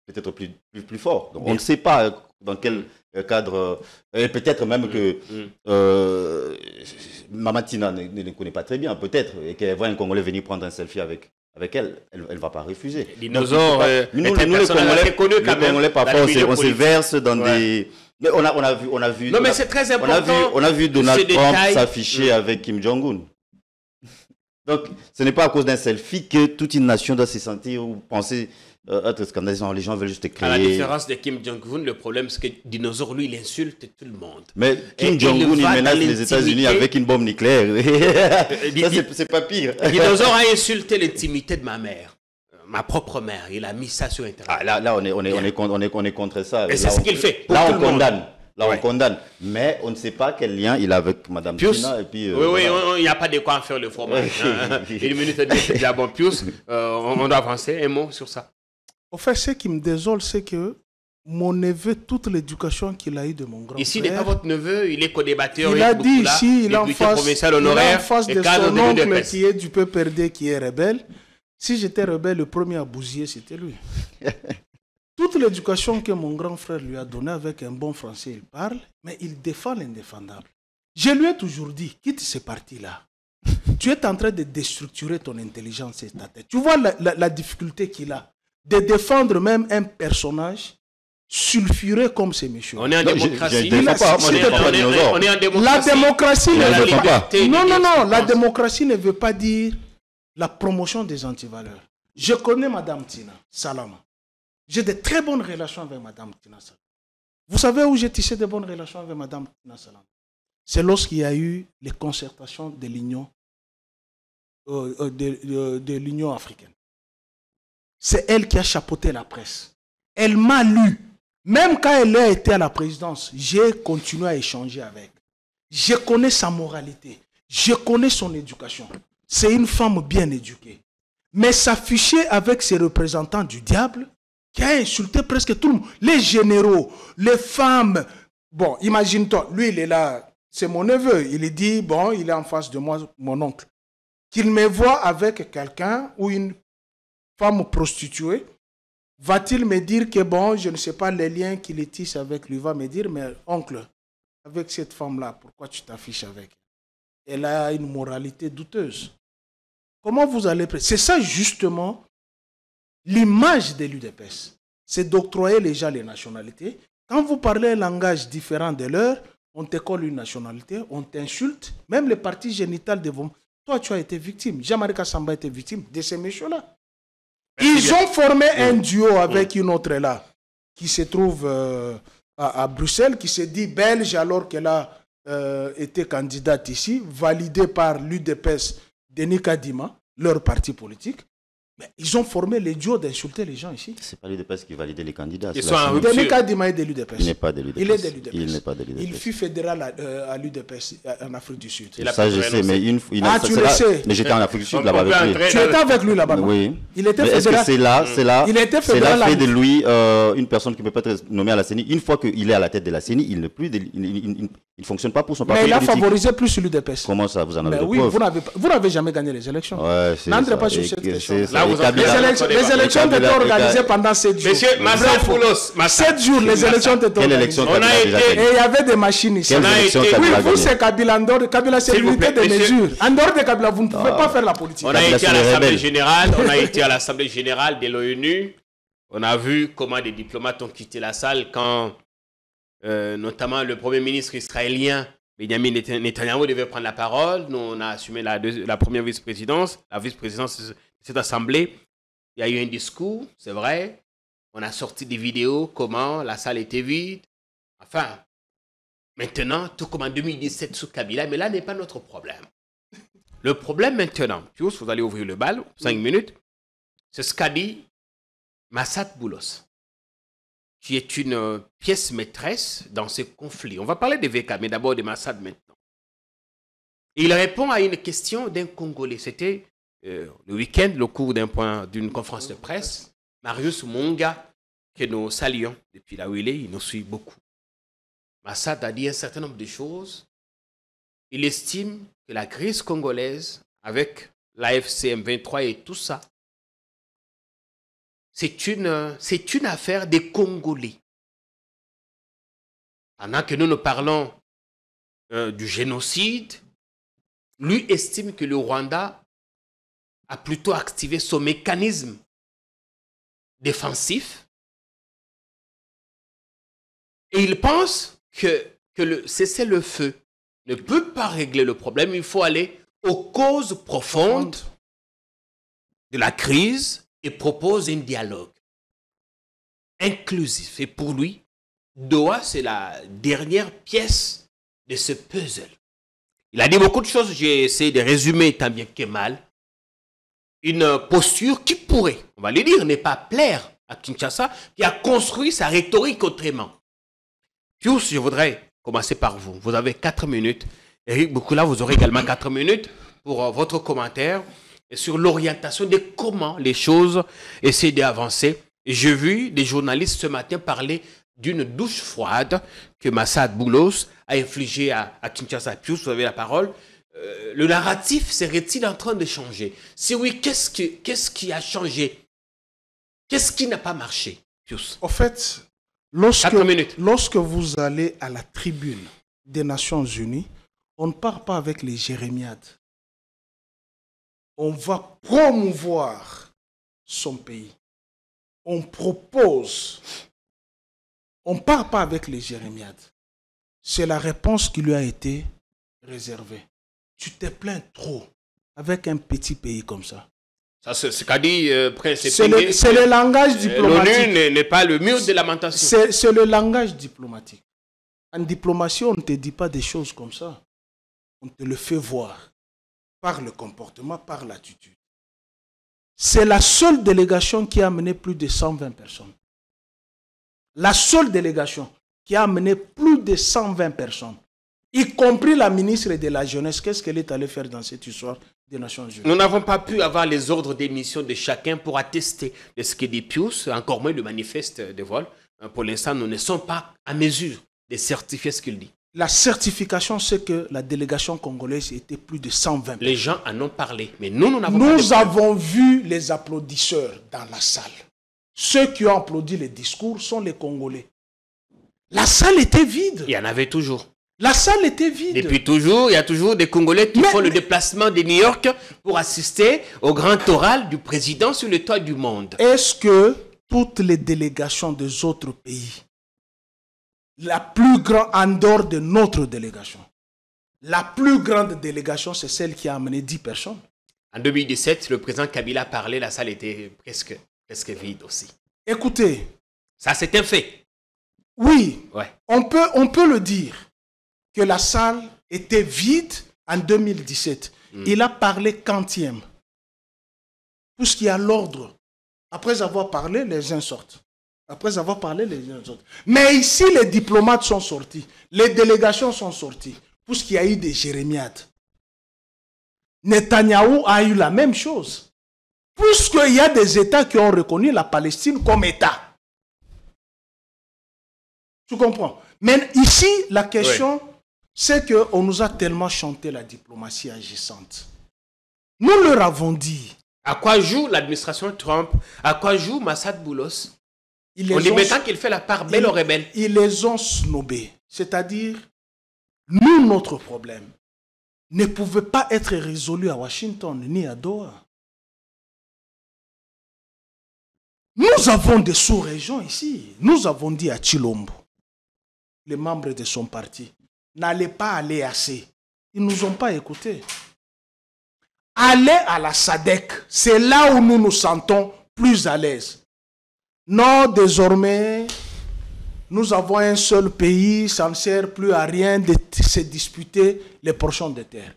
peut-être plus forts. Donc, on ne sait pas dans quel cadre. Peut-être même que Mamatina ne connaît pas très bien, peut-être, et qu'elle voit un Congolais venir prendre un selfie avec elle ne va pas refuser. Dinosaure, nous les Congolais, parfois, on se verse dans des... Mais on a vu... Non, mais c'est très important. On a vu Donald Trump s'afficher avec Kim Jong-un. Donc, ce n'est pas à cause d'un selfie que toute une nation doit se sentir ou penser être scandalisé. Les gens veulent juste créer... À la différence de Kim Jong-un, le problème, c'est que Dinosaure, lui, il insulte tout le monde. Mais Kim Jong-un, il menace les États-Unis avec une bombe nucléaire. Ça, c'est pas pire. Dinosaure a insulté l'intimité de ma mère. Ma propre mère, il a mis ça sur Internet. Là, on est contre ça. Et c'est ce qu'il fait. Là, on condamne. On condamne. Mais on ne sait pas quel lien il a avec Mme Tina. Et puis, oui, il n'y a pas de quoi en faire le fromage. 1 minute et demie, c'est déjà bon. Pius, on doit avancer. Un mot sur ça. En fait, ce qui me désole, c'est que mon neveu, toute l'éducation qu'il a eue de mon grand-père... Ici, il n'est pas votre neveu, il est co-débatteur. Il a dit ici, il est en face de son oncle qui est du PPRD, qui est rebelle. Si j'étais rebelle, le premier à bousiller, c'était lui. Toute l'éducation que mon grand frère lui a donnée avec un bon français, il parle, mais il défend l'indéfendable. Je lui ai toujours dit, quitte ces partis-là. Tu es en train de déstructurer ton intelligence et ta tête. Tu vois la difficulté qu'il a de défendre même un personnage sulfureux comme ces messieurs. On est en démocratie. On est en démocratie. La démocratie ne veut pas. Non, la démocratie ne veut pas dire la promotion des antivaleurs. Je connais Mme Tina Salama. J'ai de très bonnes relations avec Mme Tina Salama. Vous savez où j'ai tissé de bonnes relations avec Mme Tina Salama? C'est lorsqu'il y a eu les concertations de l'Union de l'Union africaine. C'est elle qui a chapeauté la presse. Elle m'a lu. Même quand elle a été à la présidence, j'ai continué à échanger avec. Je connais sa moralité. Je connais son éducation. C'est une femme bien éduquée. Mais s'afficher avec ses représentants du diable, qui a insulté presque tout le monde, les généraux, les femmes. Bon, imagine-toi, lui, il est là, c'est mon neveu. Il dit, bon, il est en face de moi, mon oncle. Qu'il me voit avec quelqu'un ou une femme prostituée, Va-t-il me dire que bon, je ne sais pas les liens qu'il tisse avec lui, va me dire, mais oncle, avec cette femme-là, pourquoi tu t'affiches avec elle? Elle a une moralité douteuse. Comment vous allez... C'est ça justement l'image de l'UDPS. C'est d'octroyer les gens les nationalités. Quand vous parlez un langage différent de leur, on te colle une nationalité, on t'insulte, même les parties génitales de vos... Toi, tu as été victime. Jean-Marie Kassamba a été victime de ces messieurs-là. Ils ont formé un duo avec une autre là, qui se trouve à Bruxelles, qui se dit belge alors qu'elle a été candidate ici, validée par l'UDPS Denis Kadima, leur parti politique. Mais ils ont formé le duo d'insulter les gens ici. C'est pas l'UDPS qui validait les candidats. Denis Kadima est de l'UDPS. Il n'est pas de l'UDPS. Il est de l'UDPS. Il n'est pas de l'UDPS. Il fut fédéral à l'UDPS en Afrique du Sud. Ça, je sais, mais tu le sais. Mais j'étais en Afrique du Sud là-bas avec lui. Tu étais avec lui là-bas? Oui. Il était fédéral. Est-ce que c'est là Il était fédéral. C'est là fait de lui une personne qui ne peut pas être nommée à la CENI. Une fois qu'il est à la tête de la CENI, il ne fonctionne pas pour son parti politique. Mais il a favorisé plus l'UDPS. Comment ça, vous en avez oui, vous n'avez jamais gagné les élections. N'entrez pas sur cette question. Là, vous les élections étaient organisées pendant 7 jours. Monsieur Massa Poulos, 7 jours, les élections étaient organisées. Et il y avait des machines ici. Oui, vous, c'est Kabila. Kabila, c'est l'unité des mesures. En dehors de Kabila, vous ne pouvez pas faire la politique. On a été à l'Assemblée générale. On a été à l'Assemblée générale de l'ONU. On a vu comment des diplomates ont quitté la salle quand, notamment, le Premier ministre israélien, Benjamin Netanyahu, devait prendre la parole. Nous, on a assumé la première vice-présidence, la vice-présidence de cette assemblée. Il y a eu un discours, c'est vrai. On a sorti des vidéos, comment la salle était vide. Enfin, maintenant, tout comme en 2017 sous Kabila, mais là n'est pas notre problème. Le problème maintenant, vous allez ouvrir le bal, 5 minutes, c'est ce qu'a dit Massad Boulos, qui est une pièce maîtresse dans ces conflits. On va parler des VK, mais d'abord de Massad maintenant. Et il répond à une question d'un Congolais. C'était le week-end, le cours d'une conférence de presse. Marius Monga, que nous saluons depuis là où il est, il nous suit beaucoup. Massad a dit un certain nombre de choses. Il estime que la crise congolaise, avec l'AFC M23 et tout ça, c'est une affaire des Congolais. Pendant que nous parlons du génocide, lui estime que le Rwanda a plutôt activé son mécanisme défensif. Et il pense que le cessez-le-feu ne peut pas régler le problème. Il faut aller aux causes profondes de la crise et propose un dialogue inclusif. Et pour lui, Doha, c'est la dernière pièce de ce puzzle. Il a dit beaucoup de choses, j'ai essayé de résumer tant bien que mal. Une posture qui pourrait, on va le dire, ne pas plaire à Kinshasa, qui a construit sa rhétorique autrement. Pius, je voudrais commencer par vous. Vous avez 4 minutes. Eric Boukoula, vous aurez également 4 minutes pour votre commentaire sur l'orientation de comment les choses essaient d'avancer. J'ai vu des journalistes ce matin parler d'une douche froide que Massad Boulos a infligée à Kinshasa. Pius, vous avez la parole. Le narratif serait-il en train de changer? Si oui, qu'est-ce qui a changé? Qu'est-ce qui n'a pas marché, Pius? En fait, lorsque vous allez à la tribune des Nations Unies, on ne part pas avec les jérémiades. On va promouvoir son pays. On propose. On ne part pas avec les jérémiades. C'est la réponse qui lui a été réservée. Tu te plains trop avec un petit pays comme ça. Ça, c'est ce qu'a dit Prince. C'est le langage diplomatique. L'ONU n'est pas le mur de lamentation. C'est le langage diplomatique. En diplomatie, on ne te dit pas des choses comme ça. On te le fait voir par le comportement, par l'attitude. C'est la seule délégation qui a amené plus de 120 personnes. La seule délégation qui a amené plus de 120 personnes, y compris la ministre de la Jeunesse. Qu'est-ce qu'elle est allée faire dans cette histoire des Nations Unies? Nous n'avons pas pu avoir les ordres d'émission de chacun pour attester de ce que dit Pius, encore moins le manifeste de vol. Pour l'instant, nous ne sommes pas à mesure de certifier ce qu'il dit. La certification, c'est que la délégation congolaise était plus de 120 personnes. Les gens en ont parlé, mais nous n'avons pas. Nous avons vu les applaudisseurs dans la salle. ceux qui ont applaudi les discours sont les Congolais. La salle était vide. Il y en avait toujours. La salle était vide. Depuis toujours, il y a toujours des Congolais qui font le déplacement de New York pour assister au grand oral du président sur le toit du monde. Est-ce que toutes les délégations des autres pays, la plus grande en dehors de notre délégation, la plus grande délégation, c'est celle qui a amené 10 personnes. En 2017, le président Kabila parlait, la salle était presque vide aussi. Écoutez. Ça, c'est un fait. Oui, ouais. on peut le dire que la salle était vide en 2017. Il a parlé quantième. Puisqu'il y a l'ordre. Après avoir parlé, les uns sortent. Après avoir parlé, les uns sortent. Mais ici, les diplomates sont sortis. Les délégations sont sorties. Puisqu'il y a eu des jérémiades. Netanyahou a eu la même chose. Puisqu'il y a des États qui ont reconnu la Palestine comme État. Tu comprends? Mais ici, la question, c'est qu'on nous a tellement chanté la diplomatie agissante. Nous leur avons dit. À quoi joue l'administration Trump? À quoi joue Massad Boulos? On dit maintenant qu'il fait la part belle aux rebelles. Ils les ont snobés. C'est-à-dire, nous, notre problème ne pouvait pas être résolu à Washington ni à Doha. Nous avons des sous-régions ici. Nous avons dit à Chilombo, les membres de son parti, n'allez pas aller à C. Ils ne nous ont pas écoutés. Allez à la SADC. C'est là où nous nous sentons plus à l'aise. Non, désormais, nous avons un seul pays, ça ne sert plus à rien de se disputer les portions de terre.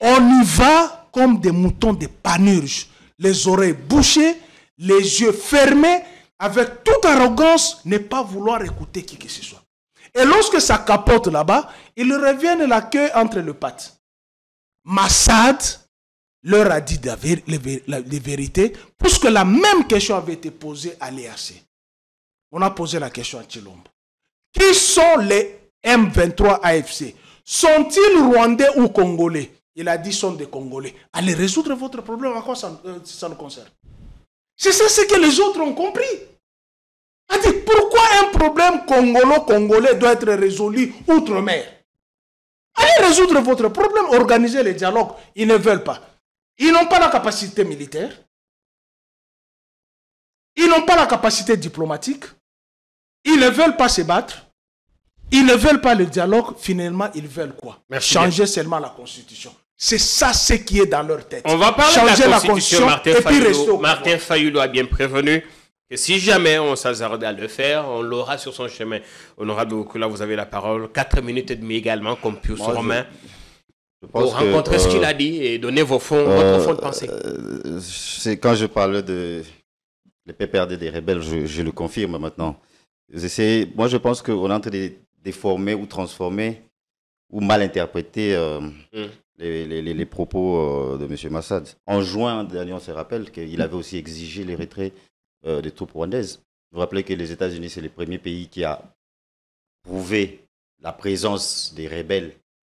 On y va comme des moutons de panurge, les oreilles bouchées, les yeux fermés, avec toute arrogance, ne pas vouloir écouter qui que ce soit. Et lorsque ça capote là-bas, ils reviennent la queue entre les pattes. Massad leur a dit les vérités, puisque la même question avait été posée à l'EAC. On a posé la question à Chilombo. Qui sont les M23 AFC? Sont-ils rwandais ou congolais? Il a dit sont des Congolais. Allez résoudre votre problème, à quoi ça nous concerne? C'est ça ce que les autres ont compris. A dit pourquoi un problème congolo-congolais doit être résolu outre-mer? Allez résoudre votre problème, organisez les dialogues. Ils ne veulent pas. Ils n'ont pas la capacité militaire. Ils n'ont pas la capacité diplomatique. Ils ne veulent pas se battre. Ils ne veulent pas le dialogue. Finalement, ils veulent quoi? Changer seulement la Constitution. C'est ça ce qui est dans leur tête. On va parler de la Constitution. Martin Fayulu a bien prévenu que si jamais on s'hasarde à le faire, on l'aura sur son chemin. Honorable Okula, vous avez la parole. 4 minutes et demie également, comme Pius Romain, pour rencontrer ce qu'il a dit et donner votre fond de pensée. C'est quand je parlais de les PPRD des rebelles, je le confirme maintenant. Moi, je pense qu'on est en train de déformer ou transformer ou mal interpréter les propos de M. Massad. En juin dernier, on se rappelle qu'il avait aussi exigé les retraits des troupes rwandaises. Vous vous rappelez que les États-Unis, c'est le premier pays qui a prouvé la présence des rebelles,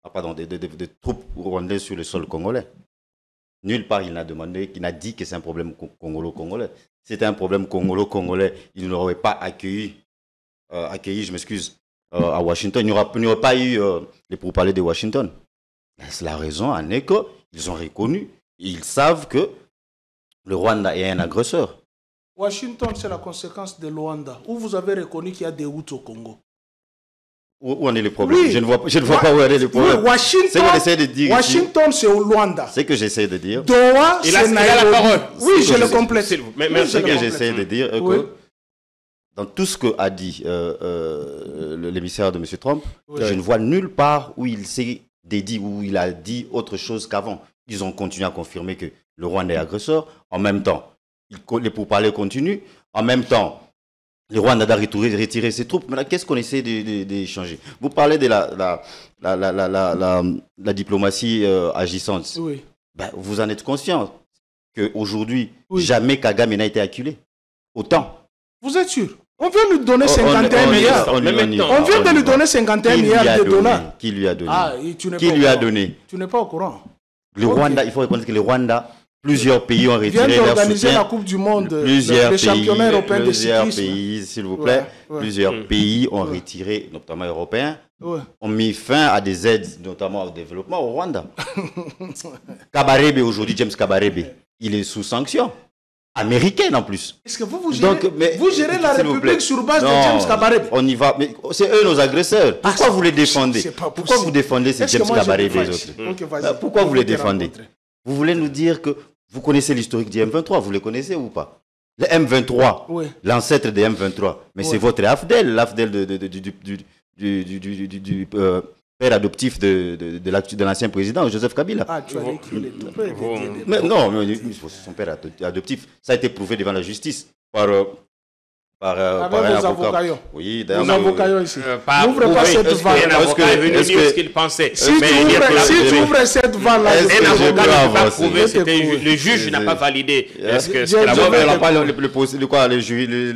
de troupes rwandaises sur le sol congolais. Nulle part, il n'a demandé, il n'a dit que c'est un problème congolo-congolais. Si c'était un problème congolo-congolais, il n'aurait pas accueilli, je m'excuse, à Washington. Il n'y aurait pas eu les pourparlers de Washington. C'est la raison en est qu'ils ont reconnu, ils savent que le Rwanda est un agresseur. Washington, c'est la conséquence de Luanda, où vous avez reconnu qu'il y a des Hutus au Congo. Où en est le problème? Oui. Je ne vois pas où est le problème. Oui, Washington, c'est au Luanda. C'est ce que j'essaie de dire. Doha, c'est Nairobi. Oui, je le complète. Ce que j'essaie de dire, que dans tout ce qu'a dit l'émissaire de M. Trump, je ne vois nulle part où il s'est dédié, où il a dit autre chose qu'avant. Ils ont continué à confirmer que le Rwanda est agresseur. En même temps, les pourparlers continuent. En même temps, le Rwanda a retiré ses troupes. Mais qu'est-ce qu'on essaie d'échanger? Vous parlez de la diplomatie agissante. Oui. Ben, vous en êtes conscient qu'aujourd'hui, jamais Kagame n'a été acculé. Autant. Vous êtes sûr? On vient lui donner 51 milliards. On vient de lui donner 51 milliards de dollars. Qui lui a donné? Qui lui a donné? Tu n'es pas au courant. Le Rwanda, il faut reconnaître que le Rwanda Plusieurs pays ont retiré leur d'organiser soutien. la Coupe du Monde, Plusieurs le championnat européen de plusieurs cyclisme. pays, s'il vous plaît, plusieurs pays ont retiré, notamment européens, ont mis fin à des aides, notamment au développement au Rwanda. Kabarebe aujourd'hui, James Kabarebe, il est sous sanction. Américaine en plus. Est-ce que vous gérez la République sur base de James Kabarebe? On y va, mais c'est eux nos agresseurs. Pourquoi vous les défendez? Pourquoi vous défendez ces James Kabarebe et les autres? Pourquoi vous les défendez? Vous voulez nous dire que vous connaissez l'historique du M23, vous le connaissez ou pas? Le M23, l'ancêtre des M23, mais c'est votre AFDEL, l'AFDEL du père adoptif de l'ancien président, Joseph Kabila. Ah, tu as écrit mais non, mais son père adoptif, ça a été prouvé devant la justice par avec vos avocats. Oui, d'ailleurs. Vos avocats ici. N'ouvrez pas cette vanne. Un avocat est venu dire ce qu'il pensait. Si tu ouvres cette vanne-là, un avocat ne peut pas prouver, le juge n'a pas validé. Est-ce que c'est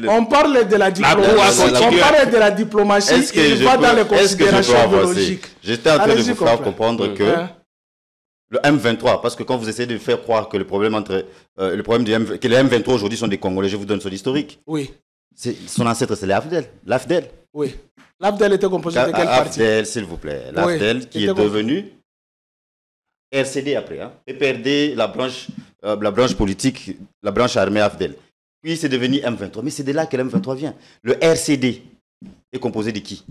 on parle de la diplomatie. On parle de la diplomatie et il va dans les considérations biologiques. J'étais en train de vous faire comprendre que le M23, parce que quand vous essayez de faire croire que le problème que les M23 aujourd'hui sont des Congolais, je vous donne son historique. Oui. Son ancêtre, c'est l'AFDEL. Oui. L'AFDEL était composé de quel parti? l'AFDEL, s'il vous plaît. L'AFDEL qui est devenu RCD après. Et perdait la branche politique, la branche armée AFDEL. Puis c'est devenu M23. Mais c'est de là que le M23 vient. Le RCD est composé de qui?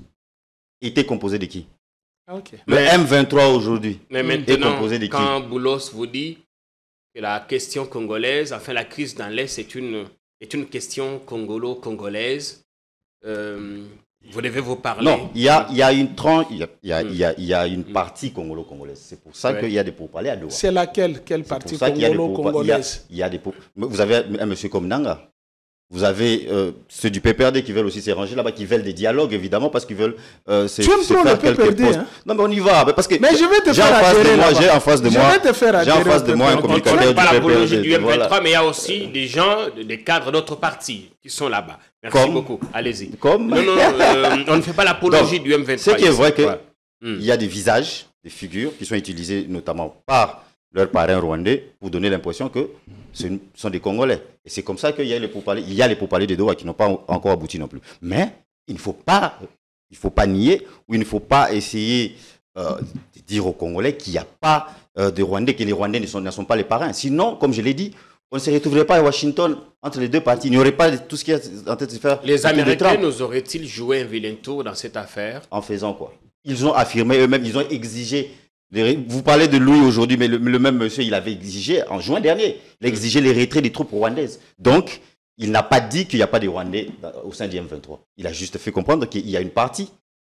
Était composé de qui? Le M23 aujourd'hui est composé de qui? Quand Boulos vous dit que la question congolaise, enfin la crise dans l'Est est une question congolo-congolaise. Vous devez vous parler. Non, il y a une tranche, il y a une partie congolo-congolaise. C'est pour ça qu'il y a des pourparlers à Doha. C'est laquelle? Quelle partie congolo-congolaise? Il y a des pourparlers. Vous avez un monsieur comme Nanga. Vous avez ceux du PPRD qui veulent aussi se ranger là-bas, qui veulent des dialogues, évidemment, parce qu'ils veulent tu aimes trop le PPRD, hein? Non, mais on y va. Parce que mais je vais te faire adhérer là-bas. J'ai en face de moi un communicateur du PPRD. Du M23, mais il y a aussi des gens, des cadres d'autres partis qui sont là-bas. Merci beaucoup. Allez-y. Non, on ne fait pas l'apologie du M23. Ce qui est vrai qu'il y a des visages, des figures qui sont utilisés notamment par leurs parrains rwandais pour donner l'impression que ce sont des Congolais. Et c'est comme ça qu'il y a les pourparlers de Doha qui n'ont pas encore abouti non plus. Mais il ne faut pas nier ou il ne faut pas essayer de dire aux Congolais qu'il n'y a pas de Rwandais, que les Rwandais ne sont pas les parrains. Sinon, comme je l'ai dit, on ne se retrouverait pas à Washington entre les deux parties. Il n'y aurait pas tout ce qui est en train de se faire. Les Américains nous auraient-ils joué un vilain tour dans cette affaire? En faisant quoi? Ils ont affirmé eux-mêmes, ils ont exigé. Vous parlez de Louis aujourd'hui, mais le même monsieur, il avait exigé, en juin dernier, il a exigé les retraits des troupes rwandaises. Donc, il n'a pas dit qu'il n'y a pas de Rwandais au sein du M23. Il a juste fait comprendre qu'il y a une partie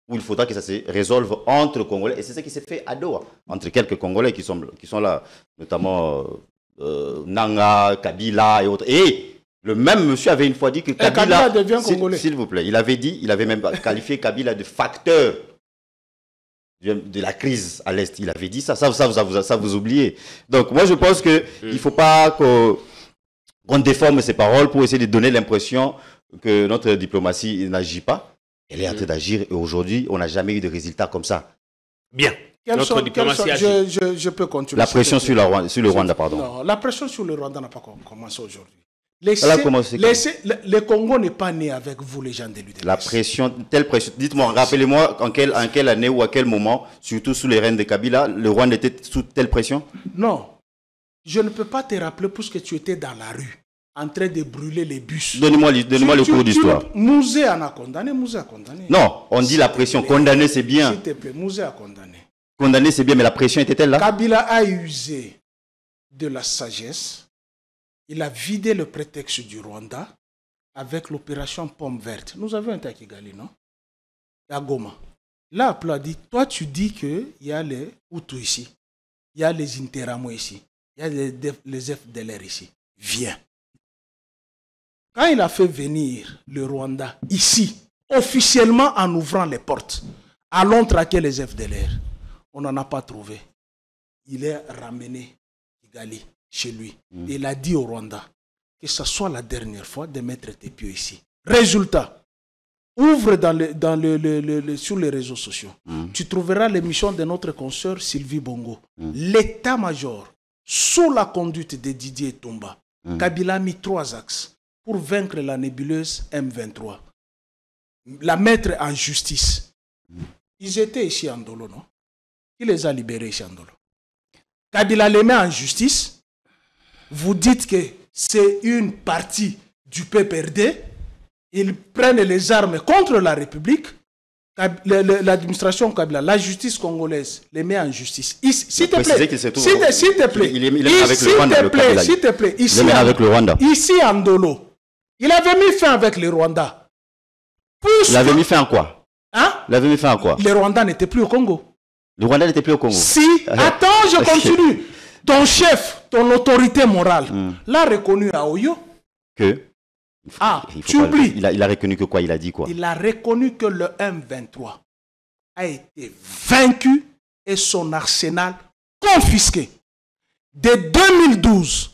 où il faudra que ça se résolve entre Congolais. Et c'est ce qui s'est fait à Doha, entre quelques Congolais qui sont là, notamment Nanga, Kabila et autres. Et le même monsieur avait une fois dit que Kabila devient Congolais. S'il vous plaît, il avait même qualifié Kabila de facteur de la crise à l'Est. Il avait dit ça vous oubliez. Donc moi je pense qu'il ne faut pas qu'on déforme ses paroles pour essayer de donner l'impression que notre diplomatie n'agit pas. Elle est en train d'agir et aujourd'hui on n'a jamais eu de résultat comme ça. Bien. Notre diplomatie agit. Je peux continuer. La pression sur le Rwanda, pardon. Non, la pression sur le Rwanda n'a pas commencé aujourd'hui. Le Congo n'est pas né avec vous, les gens de l'UDPS. La pression, telle pression. Dites-moi, rappelez-moi en quelle année ou à quel moment, surtout sous les règnes de Kabila, le Rwanda était sous telle pression? Non. Je ne peux pas te rappeler puisque tu étais dans la rue, en train de brûler les bus. Donnez-moi le cours d'histoire. Mouzé en a condamné, Mouzé a condamné. Non, on dit la pression. Condamner, c'est bien. S'il te plaît, Mouzé a condamné. Condamner, c'est bien, mais la pression était-elle là? Kabila a usé de la sagesse. Il a vidé le prétexte du Rwanda avec l'opération Pomme Verte. Nous avions un Kigali, non? À Goma. Là, il a dit, toi tu dis qu'il y a les Hutus ici, il y a les Interamo ici, il y a les FDLR ici. Viens. Quand il a fait venir le Rwanda ici, officiellement en ouvrant les portes, allons traquer les FDLR. On n'en a pas trouvé. Il est ramené Kigali chez lui. Et il a dit au Rwanda que ce soit la dernière fois de mettre tes pieds ici. Résultat, ouvre sur les réseaux sociaux. Tu trouveras l'émission de notre consoeur Sylvie Bongo. L'état-major sous la conduite de Didier Tomba, Kabila a mis 3 axes pour vaincre la nébuleuse M23. La mettre en justice. Ils étaient ici en Ndolo, non? Qui les a libérés ici en Ndolo? Kabila les met en justice. Vous dites que c'est une partie du PPRD. Ils prennent les armes contre la République. L'administration Kabila, la justice congolaise, les met en justice. S'il te plaît, s'il te plaît, s'il te plaît, ici en Ndolo, il avait mis fin avec les Rwandais. Il avait mis fin à quoi? Hein? Il avait mis fin à quoi? Les Rwandais n'étaient plus au Congo. Le Rwanda n'était plus au Congo. Si, attends, je continue. Ton chef, ton autorité morale, l'a reconnu à Oyo. Que? Tu oublies. Il a reconnu que quoi? Il a dit quoi? Il a reconnu que le M23 a été vaincu et son arsenal confisqué. De 2012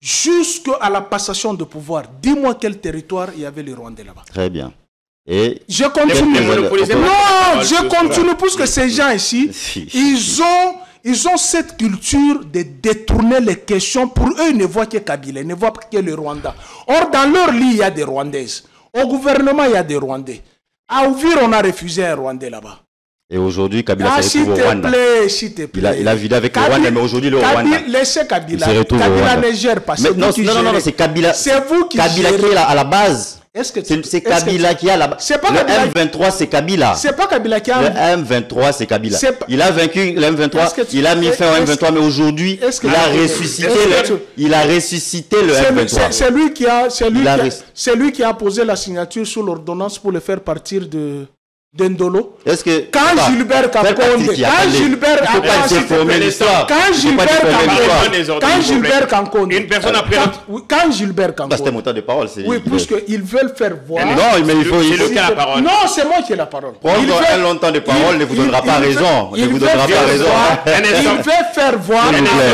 jusqu'à la passation de pouvoir, dis-moi quel territoire il y avait les Rwandais là-bas. Très bien. Et je continue. Non, je continue parce que ces gens ici, ils ont cette culture de détourner les questions. Pour eux, ils ne voient que Kabila, ils ne voient que le Rwanda. Or, dans leur lit, il y a des Rwandaises. Au gouvernement, il y a des Rwandais. À Ouvir, on a refusé un Rwandais là-bas. Et aujourd'hui, Kabila se retrouve au Rwanda. S'il te plaît. Il a vidé avec le Rwanda, mais aujourd'hui, le Rwanda. Laissez Kabila. Kabila ne gère pas. Non, c'est Kabila. C'est vous qui Kabila qui est à la base. C'est Kabila qui a la base. Le M23, c'est Kabila. C'est pas Kabila qui a. Le M23, c'est Kabila. Il a vaincu le M23. Il a mis fin au M23, mais aujourd'hui, il a ressuscité le M23. C'est lui qui a posé la signature sur l'ordonnance pour le faire partir de Ndolo. Quand Gilbert Kankonde, une personne après quand Gilbert Kankonde, c'était mon temps de parole. Oui, puisqu'ils veulent faire voir. Non, mais il faut. C'est lequel la parole? Non, c'est moi qui ai la parole. Prendre un long temps de parole ne vous donnera pas raison. Il veut faire voir à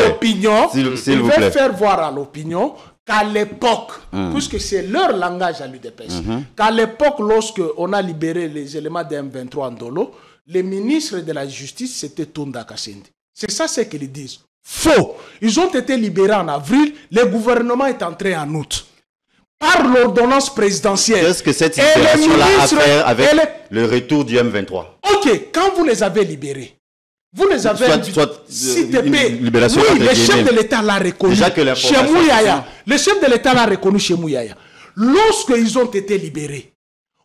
l'opinion. Il veut faire voir à l'opinion qu'à l'époque, puisque c'est leur langage à l'UDPS, qu'à l'époque, lorsque on a libéré les éléments de M23 en Ndolo, le ministre de la Justice, c'était Tunda Kassendi. C'est ça ce qu'ils disent. Faux. Ils ont été libérés en avril, le gouvernement est entré en août. Par l'ordonnance présidentielle. Qu'est-ce que cette situation-là a à faire avec le retour du M23? Ok, quand vous les avez libérés, vous les avez... libération. Oui, le chef de l'État l'a reconnu chez Mouyaya. Le chef de l'État l'a reconnu chez Mouyaya. Lorsqu'ils ont été libérés,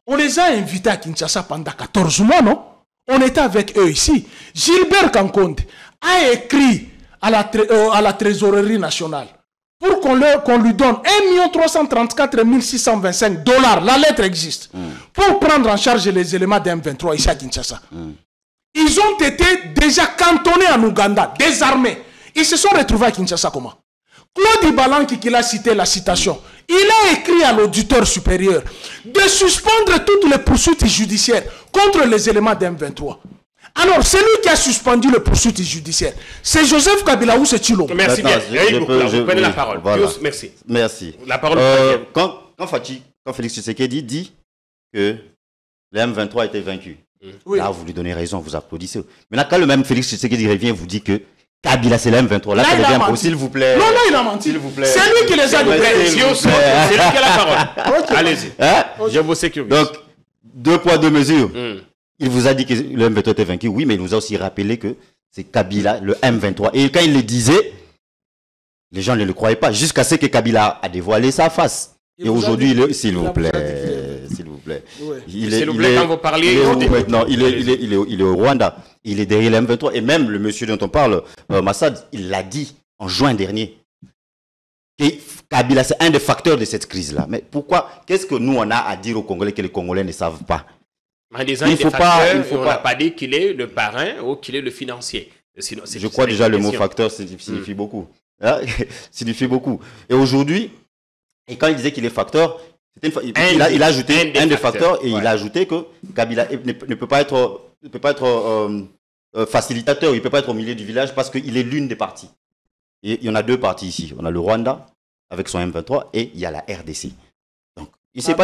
on les a invités à Kinshasa pendant 14 mois, non? On était avec eux ici. Gilbert Kankonde a écrit à la trésorerie nationale pour qu'on lui donne 1 334 625 $. La lettre existe. Pour prendre en charge les éléments d'M23 ici à Kinshasa. Ils ont été déjà cantonnés en Ouganda, désarmés. Ils se sont retrouvés à Kinshasa comment? Claude Ibalanki, qui a cité la citation, il a écrit à l'auditeur supérieur de suspendre toutes les poursuites judiciaires contre les éléments d'M23. Alors, c'est lui qui a suspendu les poursuites judiciaires. C'est Joseph Kabila ou c'est Tchilo? Merci bien. Vous prenez la parole. Voilà. Merci. Merci. La parole quand Félix Tshisekedi dit que le M23 était vaincu, là, vous lui donnez raison, vous applaudissez. Maintenant, quand le même Félix Tshisekedi revient, vous dit que Kabila, c'est le M23. Là, ça devient s'il vous plaît. Non, il a menti. S'il vous plaît. C'est lui qui les a dit. C'est lui qui a la parole. Allez-y. Je vous sécurise. Donc, 2 poids, 2 mesures. Il vous a dit que le M23 était vaincu, oui, mais il nous a aussi rappelé que c'est Kabila, le M23. Et quand il le disait, les gens ne le croyaient pas, jusqu'à ce que Kabila a dévoilé sa face. Et aujourd'hui, s'il vous plaît, s'il vous plaît. S'il vous plaît, quand vous parliez... Il est au Rwanda. Il est derrière le M23. Et même le monsieur dont on parle, Massad, il l'a dit en juin dernier. Et Kabila, c'est un des facteurs de cette crise-là. Mais pourquoi? Qu'est-ce que nous, on a à dire aux Congolais que les Congolais ne savent pas? En disant il faut pas, on n'a pas dit qu'il est le parrain ou qu'il est le financier. Sinon, je crois déjà le mot facteur signifie beaucoup. Signifie beaucoup. Et aujourd'hui, et quand il disait qu'il est facteur, il a ajouté un des facteurs et il a ajouté que Kabila ne peut pas être facilitateur, il ne peut pas être au milieu du village parce qu'il est l'une des parties. Et il y en a 2 parties ici. On a le Rwanda avec son M23 et il y a la RDC. N'essayez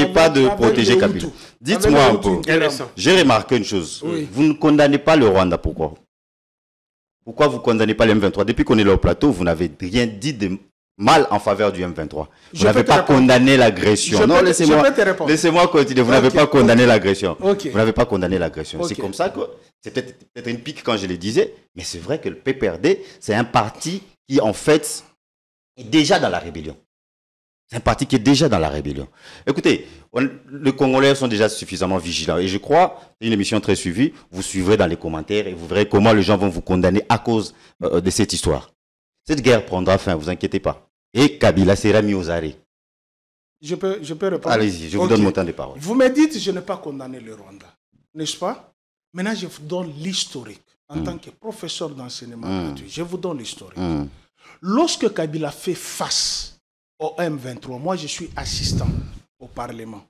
pas de protéger Kabila. Dites-moi un peu. J'ai remarqué une chose. Vous ne condamnez pas le Rwanda. Pourquoi? Pourquoi vous ne condamnez pas le M23? Depuis qu'on est là au plateau, vous n'avez rien dit de mal en faveur du M23. Vous n'avez pas condamné l'agression. Non, laissez-moi continuer. Vous n'avez pas condamné l'agression. Vous n'avez pas condamné l'agression. C'est comme ça que c'est peut-être une pique quand je le disais, mais c'est vrai que le PPRD, c'est un parti qui, en fait, est déjà dans la rébellion. C'est un parti qui est déjà dans la rébellion. Écoutez, les Congolais sont déjà suffisamment vigilants. Et je crois, c'est une émission très suivie, vous suivrez dans les commentaires et vous verrez comment les gens vont vous condamner à cause de cette histoire. Cette guerre prendra fin, vous inquiétez pas. Et Kabila sera mis aux arrêts. Je peux répondre. Allez-y, je vous donne mon temps de parole. Vous me dites, je n'ai pas condamné le Rwanda, n'est-ce pas? Maintenant, je vous donne l'historique. En tant que professeur d'enseignement gratuit, je vous donne l'historique. Lorsque Kabila fait face au M23, moi je suis assistant au Parlement.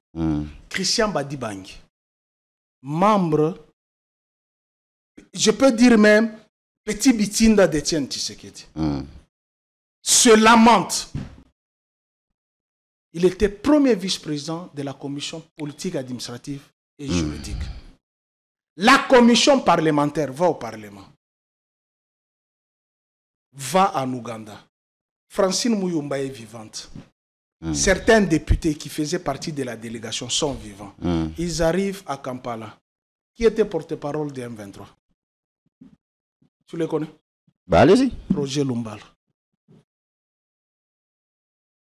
Christian Badibangi, membre, je peux dire même, petit bitinda d'Étienne Tshisekedi, se lamente. Il était premier vice-président de la commission politique, administrative et juridique. La commission parlementaire va au Parlement, va en Ouganda. Francine Muyumba est vivante. Certains députés qui faisaient partie de la délégation sont vivants. Ils arrivent à Kampala. Qui était porte-parole du M23? Tu les connais? Bah allez-y. Roger Lumbala.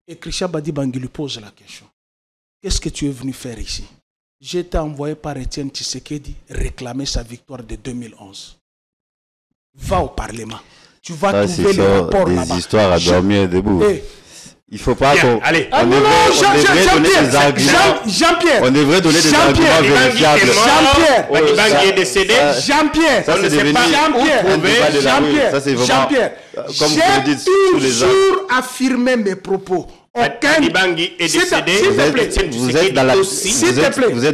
Et Christian Badibangi lui pose la question. Qu'est-ce que tu es venu faire ici? J'ai été envoyé par Étienne Tshisekedi réclamer sa victoire de 2011. Va au Parlement. Tu vas trouver le rapport là-bas. Des histoires à dormir debout. Il ne faut pas qu'on... Allez. On devrait donner des arguments. Jean-Pierre. On devrait donner des arguments vérifiables. Jean-Pierre. Badibangi est décédé. Jean-Pierre. Ça, c'est devenu Jean-Pierre. J'ai toujours affirmé mes propos. Badibangi est décédé. Vous êtes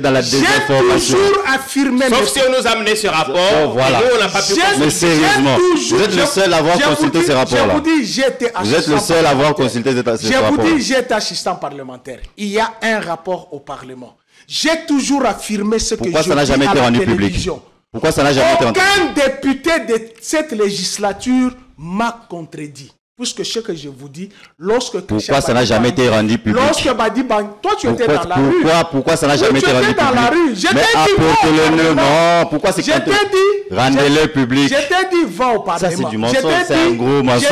dans la désinformation. J'ai toujours affirmé. Sauf si on nous a amené ce rapport. Voilà. Nous, on n'a pas pu. Mais sérieusement, vous êtes le seul à avoir consulté ce rapport-là. Je vous dis, j'étais assistant. Vous êtes le seul à avoir consulté ce rapport. Je vous dis, j'étais assistant parlementaire. Il y a un rapport au Parlement. J'ai toujours affirmé ce que je dis à la télévision. Pourquoi ça n'a jamais été rendu public? Pourquoi ça n'a jamais été rendu public? Aucun député de cette législature m'a contredit. Puisque ce que je vous dis, lorsque... Pourquoi ça n'a jamais été rendu public? Lorsque Badibangi... Toi, tu étais dans la rue. Pourquoi ça n'a jamais été rendu public? Tu étais dans la rue. Mais apportez-le, non. Pourquoi c'est quand dit... Rendez-le public. Je t'ai dit, va au Parlement. Ça, c'est du mensonge. C'est un gros mensonge.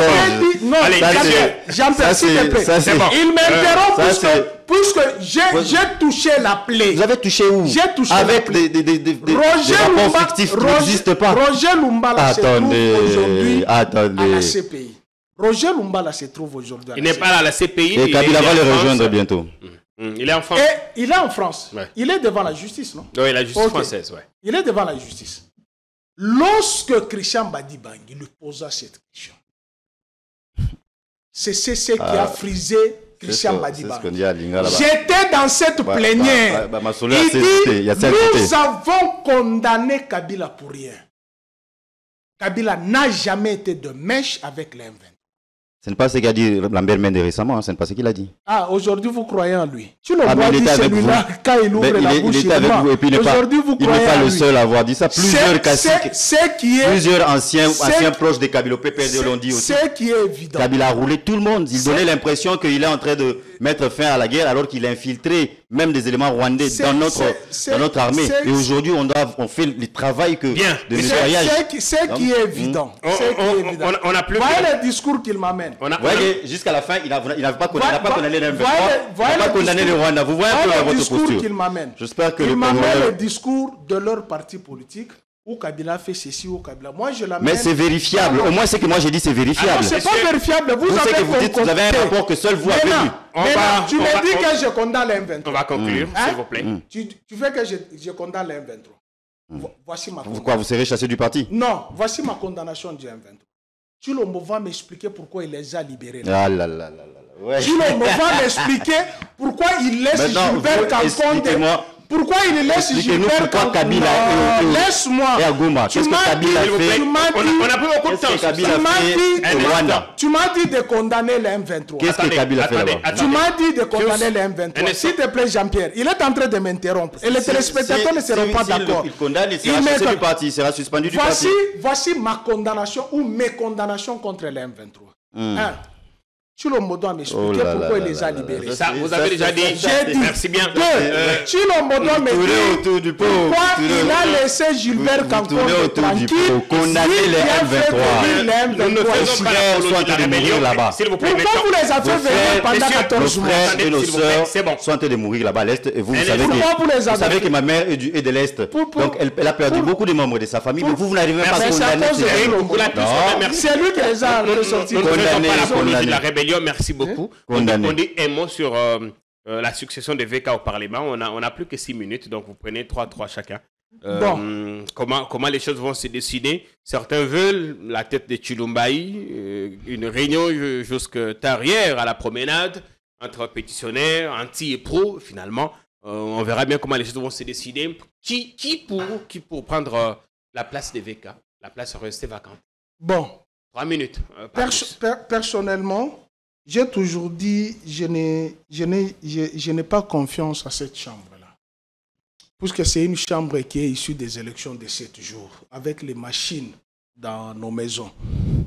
Non, Jean-Pierre, s'il te plaît. Il m'interrompt puisque j'ai touché la plaie. Vous avez touché où? J'ai touché avec des rapports fictifs qui n'existent pas. Roger Lumbala se trouve aujourd'hui à la Attendez. CPI. Roger Lumbala se trouve aujourd'hui à la CPI. Il n'est pas à la CPI. Et Kabila va le rejoindre bientôt. Il est en France. Et il est en France. Ouais. Il est devant la justice, non? Oui, la justice française, ouais. Il est devant la justice. Lorsque Christian Badibangi lui posa cette question, c'est ce qui a frisé Christian Badibangi. J'étais dans cette plénière. Il dit, nous avons condamné Kabila pour rien. Kabila n'a jamais été de mèche avec les M23. Ce n'est pas ce qu'a dit Lambert Mende récemment, ce n'est pas ce qu'il a dit. Ah, aujourd'hui vous croyez en lui. Tu le vois dire celui-là quand il ouvre la bouche. Il était avec vous et puis aujourd'hui vous croyez en lui. Il n'est pas le seul à avoir dit ça. Plusieurs caciques, plusieurs anciens proches de Kabila, PPRD l'ont dit aussi. Ce qui est évident. Kabila a roulé tout le monde. Il donnait l'impression qu'il est en train de mettre fin à la guerre alors qu'il a infiltré même des éléments rwandais dans notre armée. Et aujourd'hui on fait le travail de nettoyage. Ce qui est évident. On n'a plus... Voilà le discours qu'il m'amène. Jusqu'à la fin, il n'a pas condamné le M23, il n'a pas condamné le Rwanda. Vous voyez un peu votre posture. J'espère que il m'amène le discours de leur parti politique où Kabila fait ceci, où Kabila... Moi, je l'amène... Mais c'est vérifiable. Au moins, ce que moi j'ai dit, c'est vérifiable. C'est pas vérifiable. Vous avez un rapport que seul vous avez vu. Tu me dis que je condamne le M23. On va conclure, s'il vous plaît. Tu fais que je condamne le M23. Voici ma condamnation. Pourquoi vous serez chassé du parti? Non, voici ma condamnation du M23. Chilombo va m'expliquer pourquoi il les a libérés. Ah là là là là. Ouais. Chilombo va m'expliquer pourquoi il laisse Gilbert Kankonde Pourquoi il laisse Gilbert pourquoi Kabila laisse-moi. Et à Goma, qu'est-ce que Kabila fait? On a plus beaucoup de temps. Tu m'as dit de condamner les M23. Qu'est-ce que Kabila fait là-bas? Tu m'as dit de condamner les M23. S'il te plaît, Jean-Pierre, il est en train de m'interrompre. Et les téléspectateurs ne seront pas d'accord. Il condamne, il sera chassé du parti, il sera suspendu du parti. Voici ma condamnation ou mes condamnations contre les M23. Chilo Modo m'expliquer pourquoi il les a libérés. Ça, vous avez déjà dit. Merci bien. Chilo Modo m'explique pourquoi il a laissé Gilbert Kankonde tranquille. Condamner les M23. Nous ne faisons pas l'apologie de la rébellion là-bas. S'il vous plaît. Pourquoi vous les avez venus pendant 14 mois? Nos frères et nos sœurs sont en train de mourir là-bas à l'Est. Et vous savez que ma mère est de l'Est. Donc elle a perdu beaucoup de membres de sa famille. Mais vous n'arrivez pas à condamner. C'est lui qui les a ressortis. Nous ne faisons pas l'apologie de la rébellion. Merci beaucoup. On dit un mot sur la succession de VK au Parlement. On a plus que 6 minutes, donc vous prenez 3 chacun. Comment les choses vont se décider? Certains veulent la tête de Chilumbaï, une réunion jusqu'à tard hier à la promenade entre pétitionnaires, anti et pro. Finalement, on verra bien comment les choses vont se décider. Qui pour prendre la place de VK? La place restée vacante. 3 minutes. Personnellement, j'ai toujours dit, je n'ai pas confiance à cette chambre-là. Puisque c'est une chambre qui est issue des élections de 7 jours, avec les machines dans nos maisons.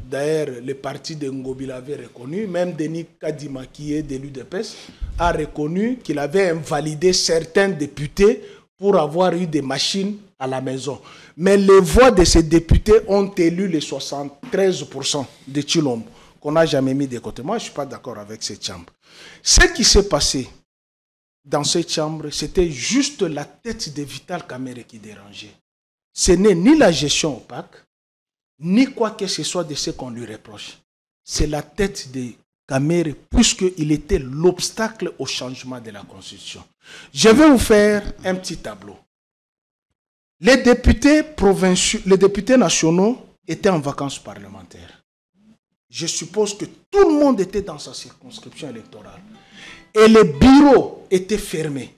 D'ailleurs, le parti de Ngobi l'avait reconnu, même Denis Kadima, qui est de l'UDPS, a reconnu qu'il avait invalidé certains députés pour avoir eu des machines à la maison. Mais les voix de ces députés ont élu les 73% de Tshilombo, qu'on n'a jamais mis de côté. Moi, je ne suis pas d'accord avec cette chambre. Ce qui s'est passé dans cette chambre, c'était juste la tête de Vital Kamerhe qui dérangeait. Ce n'est ni la gestion opaque, ni quoi que ce soit de ce qu'on lui reproche. C'est la tête de Kamerhe, puisqu'il était l'obstacle au changement de la Constitution. Je vais vous faire un petit tableau. Les députés nationaux étaient en vacances parlementaires. Je suppose que tout le monde était dans sa circonscription électorale. Et les bureaux étaient fermés.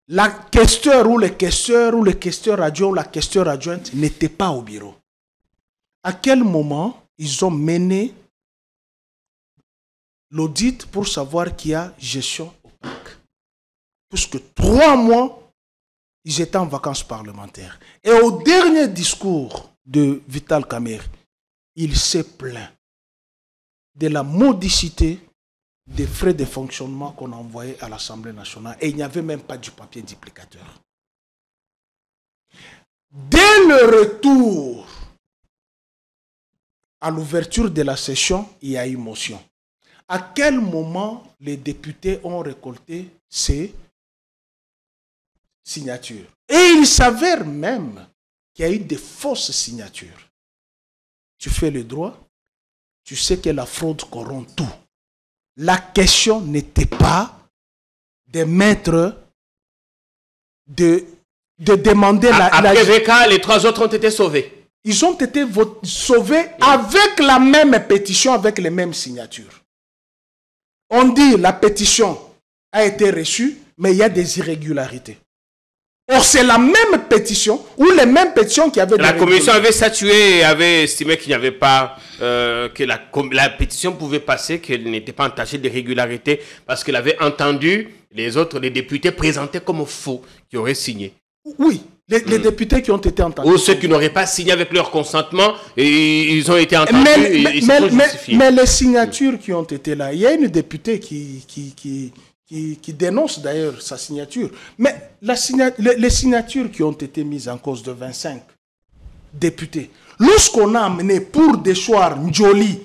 La questeur ou le questeur adjoint ou la questeur adjointe n'était pas au bureau. À quel moment ils ont mené l'audit pour savoir qu'il y a gestion opaque? Puisque 3 mois, ils étaient en vacances parlementaires. Et au dernier discours de Vital Kamerhe, il s'est plaint de la modicité des frais de fonctionnement qu'on a envoyés à l'Assemblée nationale. Et il n'y avait même pas du papier duplicateur. Dès le retour à l'ouverture de la session, il y a eu motion. À quel moment les députés ont récolté ces signatures? Et il s'avère même qu'il y a eu des fausses signatures. Tu fais le droit, tu sais que la fraude corrompt tout. La question n'était pas de mettre, de demander Après VK, les 3 autres ont été sauvés. Ils ont été sauvés avec la même pétition, avec les mêmes signatures. On dit la pétition a été reçue, mais il y a des irrégularités. Or, c'est la même pétition ou les mêmes pétitions qui avaient... La commission avait statué et avait estimé qu'il n'y avait pas... que la pétition pouvait passer, qu'elle n'était pas entachée d'irrégularités parce qu'elle avait entendu les députés présentés comme faux qui auraient signé. Oui, les députés qui ont été entendus. Ou ceux qui n'auraient pas signé avec leur consentement et ils ont été entendus mais les signatures qui ont été là, il y a une députée qui dénonce d'ailleurs sa signature. Mais les signatures qui ont été mises en cause de 25 députés, lorsqu'on a amené pour déchoir Ndjoli,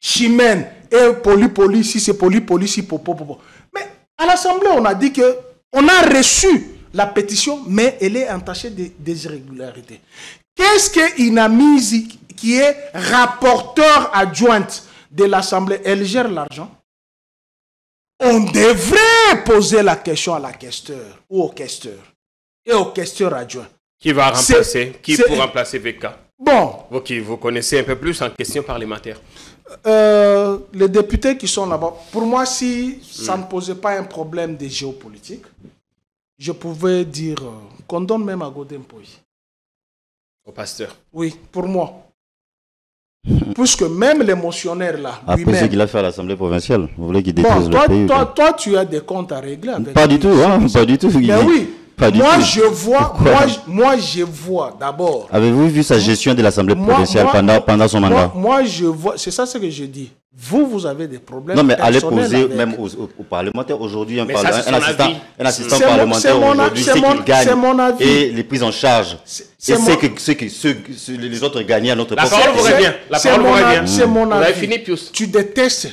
Chimène et Polypoli, si c'est Polypoli, si Popo. Mais à l'Assemblée, on a dit qu'on a reçu la pétition, mais elle est entachée des irrégularités. Qu'est-ce qu'Inamizi, qui est rapporteur adjointe de l'Assemblée, elle gère l'argent? On devrait poser la question à la questeur ou au questeur et au questeur adjoint. Qui va remplacer? Qui pour remplacer VK? Bon. Vous connaissez un peu plus en question parlementaire. Les députés qui sont là-bas, pour moi, si ça ne posait pas un problème de géopolitique, je pouvais dire qu'on donne même à Godin Poy. Au pasteur. Oui, pour moi. Puisque même l'émotionnaire là, après ce qu'il a fait à l'Assemblée provinciale, vous voulez qu'il détruise bon, le pays? Toi, tu as des comptes à régler avec pas du tout, hein, pas du tout. Mais oui, moi je je vois d'abord. Avez-vous vu sa gestion de l'Assemblée provinciale pendant son mandat? Moi, je vois, c'est ça ce que je dis. Vous avez des problèmes. Non, mais allez poser même aux parlementaires aujourd'hui un assistant parlementaire aujourd'hui, c'est qu'il gagne et les prises en charge. Et c'est que les autres gagnent à notre poste. La parole vous revient. C'est mon avis. Vous avez fini, Pius. Tu détestes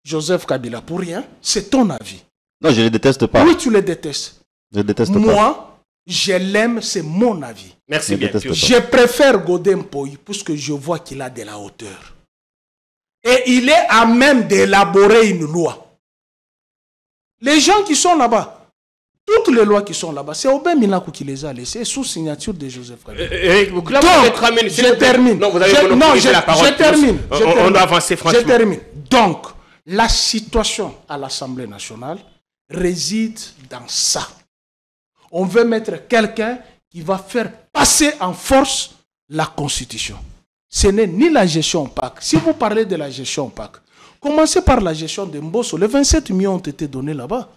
Joseph Kabila pour rien. C'est ton avis. Non, je ne le déteste pas. Oui, tu le détestes. Je le déteste pas. Moi, je l'aime, c'est mon avis. Merci bien. Je préfère Godin Poy puisque je vois qu'il a de la hauteur. Et il est à même d'élaborer une loi. Les gens qui sont là-bas, toutes les lois qui sont là-bas, c'est Aubin Minakou qui les a laissées sous signature de Joseph Kabila. Je termine. Non, vous avez la parole. Je termine. On doit avancer franchement. Je termine. Donc, la situation à l'Assemblée nationale réside dans ça. On veut mettre quelqu'un qui va faire passer en force la Constitution. Ce n'est ni la gestion PAC. Si vous parlez de la gestion PAC, commencez par la gestion de Mbosso. Les 27 millions ont été donnés là-bas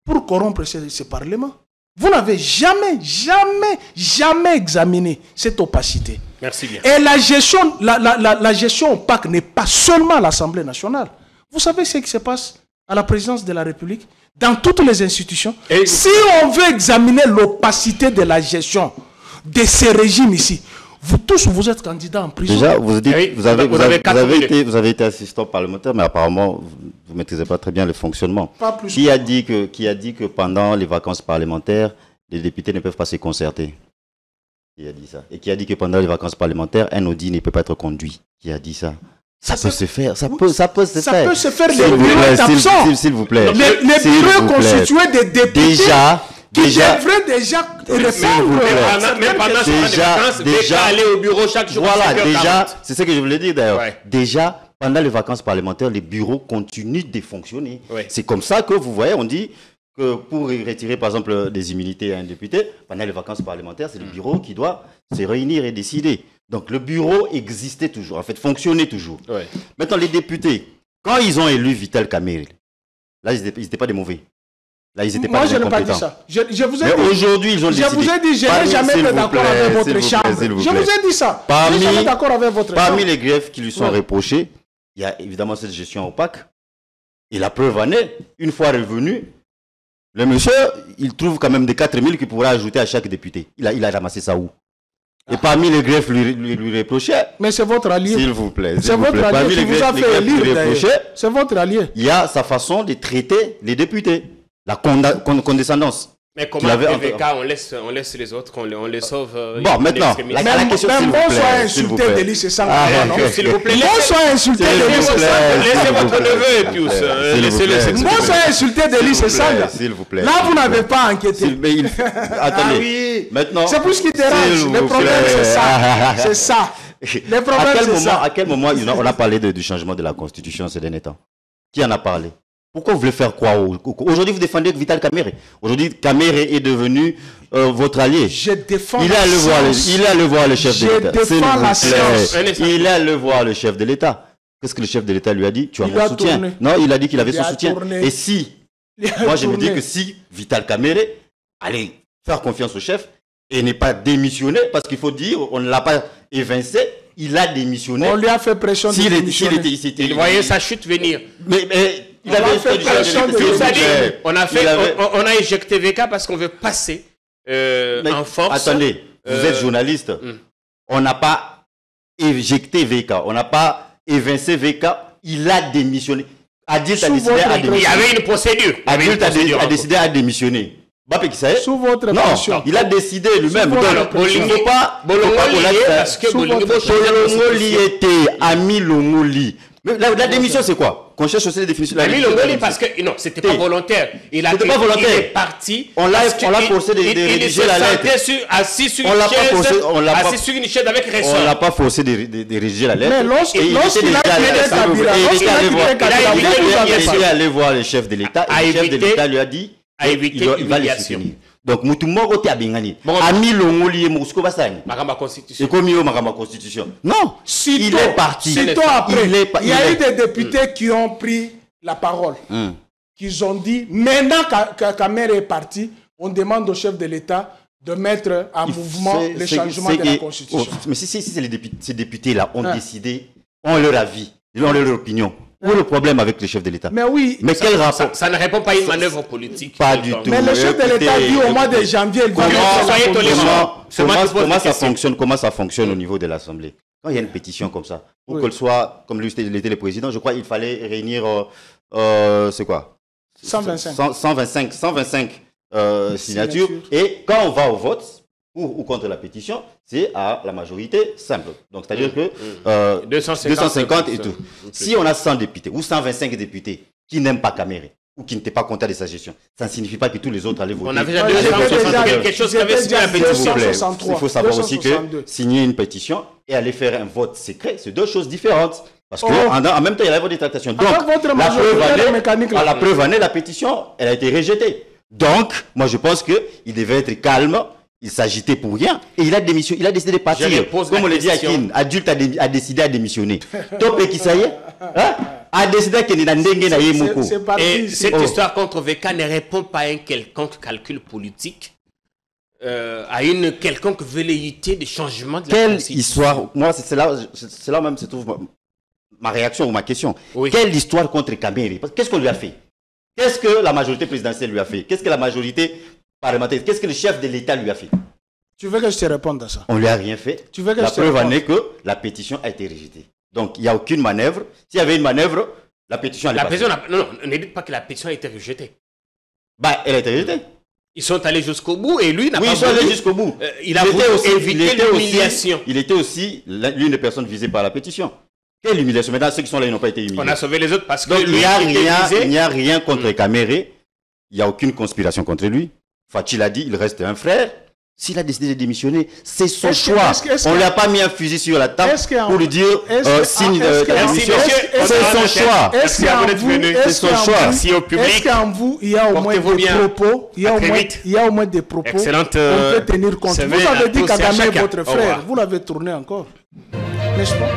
pour corrompre ce Parlement. Vous n'avez jamais examiné cette opacité. Merci bien. Et la gestion PAC n'est pas seulement à l'Assemblée nationale. Vous savez ce qui se passe à la présidence de la République, dans toutes les institutions. Si on veut examiner l'opacité de la gestion de ces régimes ici, vous tous, vous êtes candidats en prison. Déjà, vous avez été assistant parlementaire, mais apparemment, vous ne maîtrisez pas très bien le fonctionnement. Pas plus. Qui a dit que pendant les vacances parlementaires, les députés ne peuvent pas se concerter? Qui a dit ça? Et qui a dit que pendant les vacances parlementaires, un audit ne peut pas être conduit? Qui a dit ça? Ça peut se faire, ça peut se faire. Ça peut se faire, les bureaux absents. S'il vous plaît. Les bureaux constitués des députés qui devraient déjà répondre. Mais pendant son déjà aller au bureau chaque jour. Voilà, déjà, c'est ce que je voulais dire d'ailleurs. Ouais. Déjà, pendant les vacances parlementaires, les bureaux continuent de fonctionner. Ouais. C'est comme ça que vous voyez, on dit que pour retirer par exemple des immunités à un député, pendant les vacances parlementaires, c'est le bureau qui doit se réunir et décider. Donc le bureau existait toujours, en fait, fonctionnait toujours. Ouais. Maintenant, les députés, quand ils ont élu Vital Kamerhe, là, ils n'étaient pas des mauvais. Là, ils n'étaient pas des incompétents. Moi, je n'ai pas dit ça. Je vous ai mais dit. aujourd'hui, ils ont décidé. Je vous ai dit, je n'ai jamais été d'accord avec votre chambre. Je vous ai dit ça. Je n'ai jamais d'accord avec votre chambre. Parmi les griefs qui lui sont reprochés, il y a évidemment cette gestion opaque. Et la preuve en est, une fois revenu, le monsieur, il trouve quand même des 4 000 qu'il pourrait ajouter à chaque député. Il a ramassé ça où? Et parmi les greffes lui reprochaient. Mais c'est votre allié. S'il vous plaît. C'est votre allié qui vous a fait élire. C'est votre allié. Il y a sa façon de traiter les députés. La condescendance. Mais comment PVK, on laisse les autres, on les sauve. Bon, maintenant, la question, s'il vous plaît. Même soit insulté Delis, c'est ça. S'il vous plaît. Moi, soit insulté Delis, c'est ça. Laissez votre neveu, Pius. Laissez-le s'exprimer. Moi, soit insulté Delis, c'est ça. S'il vous plaît. Là, vous n'avez pas enquêté. Attendez. Maintenant. C'est plus ce qui dérange. Le problème, c'est ça. C'est ça. Le problème, c'est ça. À quel moment on a parlé du changement de la Constitution ces derniers temps? Qui en a parlé? Pourquoi vous voulez faire croire aujourd'hui, vous défendez Vital Kamerhe. Aujourd'hui, Kamerhe est devenu votre allié. Je défends il est allé voir le chef de l'État. Je défends la science. Il est allé voir le chef de l'État. Qu'est-ce que le chef de l'État lui a dit? Tu as mon soutien. Non, il a dit qu'il avait son soutien. Et si, moi je me dis que si Vital Kamerhe allait faire confiance au chef et n'est pas démissionné, parce qu'il faut dire, on ne l'a pas évincé, il a démissionné. On lui a fait pression de démissionner. Il voyait sa chute venir. Mais il avait fait pression de on a éjecté VK parce qu'on veut passer en force. Attendez, vous êtes journaliste. On n'a pas éjecté VK, on n'a pas évincé VK, il a démissionné. Adulte a décidé à démissionner. Il y avait une procédure. Adulte a décidé à démissionner. Sous votre pression. Il a décidé lui-même. Bolongo parce que Bolongo était Ami Longoli. Mais la démission, c'est quoi? Qu'on cherche aussi les définitions. Ami Longoli, parce que non, c'était pas volontaire. Il est parti. On l'a forcé de rédiger la lettre. Assis sur une chaise avec ressort. On l'a pas forcé de rédiger la lettre. Mais lorsqu'il a allé voir le chef de l'État, et le chef de l'État lui a dit à éviter l'humiliation. Donc, Moutoumoro te abingani. Ami Longoli et Moscou Bassani. Makamba Constitution. Et comme il y a Makamba Constitution. Non, il est parti. Après, il y a eu des députés qui ont pris la parole. Qui ont dit, maintenant qu'Amère est parti, on demande au chef de l'État de mettre en mouvement le changement de la Constitution. Mais si ces députés-là ont décidé, ont leur avis, ils ont leur opinion. Où est le problème avec le chef de l'État? Mais oui. Mais quel rapport? Ça ne répond pas à une manœuvre politique. Pas du tout. Mais le chef de l'État dit au mois de janvier, il va comment ça fonctionne au niveau de l'Assemblée? Quand il y a une pétition comme ça, pour qu'elle soit, comme l'était le président, je crois qu'il fallait réunir, c'est quoi? 125 signatures. Et quand on va au vote, pour ou contre la pétition, c'est à la majorité simple. Donc, c'est-à-dire que 250 et tout. Si on a 100 députés ou 125 députés qui n'aiment pas Caméré ou qui n'étaient pas contents de sa gestion, ça ne signifie pas que tous les autres allaient voter. On avait déjà 260 quelque chose qui avait signé la pétition. Il faut savoir aussi que signer une pétition et aller faire un vote secret, c'est deux choses différentes. Parce qu'en même temps, il y a la vote de tractation. Donc, la preuve année, la pétition, elle a été rejetée. Donc, moi, je pense qu'il devait être calme. Il s'agitait pour rien et il a démissionné, il a décidé de partir. Comme on le dit à Kin, adulte a décidé à démissionner. Top qui ça y est, a décidé qu'il n'a pas Moko. Et cette histoire contre VK ne répond pas à un quelconque calcul politique, à une quelconque velléité de changement de la Constitution. Quelle histoire? Moi, c'est là même se trouve ma réaction ou ma question. Oui. Quelle histoire contre Caméré? Qu'est-ce qu'on lui a fait? Qu'est-ce que la majorité présidentielle lui a fait? Qu'est-ce que la majorité parlementaire, qu'est-ce que le chef de l'État lui a fait? Tu veux que je te réponde à ça? On lui a rien fait. Tu veux que la preuve en est que la pétition a été rejetée. Donc, il n'y a aucune manœuvre. S'il y avait une manœuvre, la pétition allait passer. Non, ne dites pas que la pétition a été rejetée. Bah, elle a été rejetée. Ils sont allés jusqu'au bout et lui n'a pas voulu. Oui, ils sont allés jusqu'au bout. Il a voulu éviter l'humiliation. Il était aussi l'une des personnes visées par la pétition. Quelle humiliation? Maintenant, ceux qui sont là, ils n'ont pas été humiliés. On a sauvé les autres parce que donc, il n'y a rien contre Caméré. Il n'y a aucune conspiration contre lui. Fatih l'a dit, il reste un frère. S'il a décidé de démissionner, c'est son choix. On ne lui a pas mis un fusil sur la table pour lui dire signe de démission. C'est son choix. Est-ce qu'en vous, il y a au moins des propos, il y a au moins des propos qu'on peut tenir compte. Vous avez dit Kagame est votre frère. Vous l'avez tourné encore. N'est-ce pas?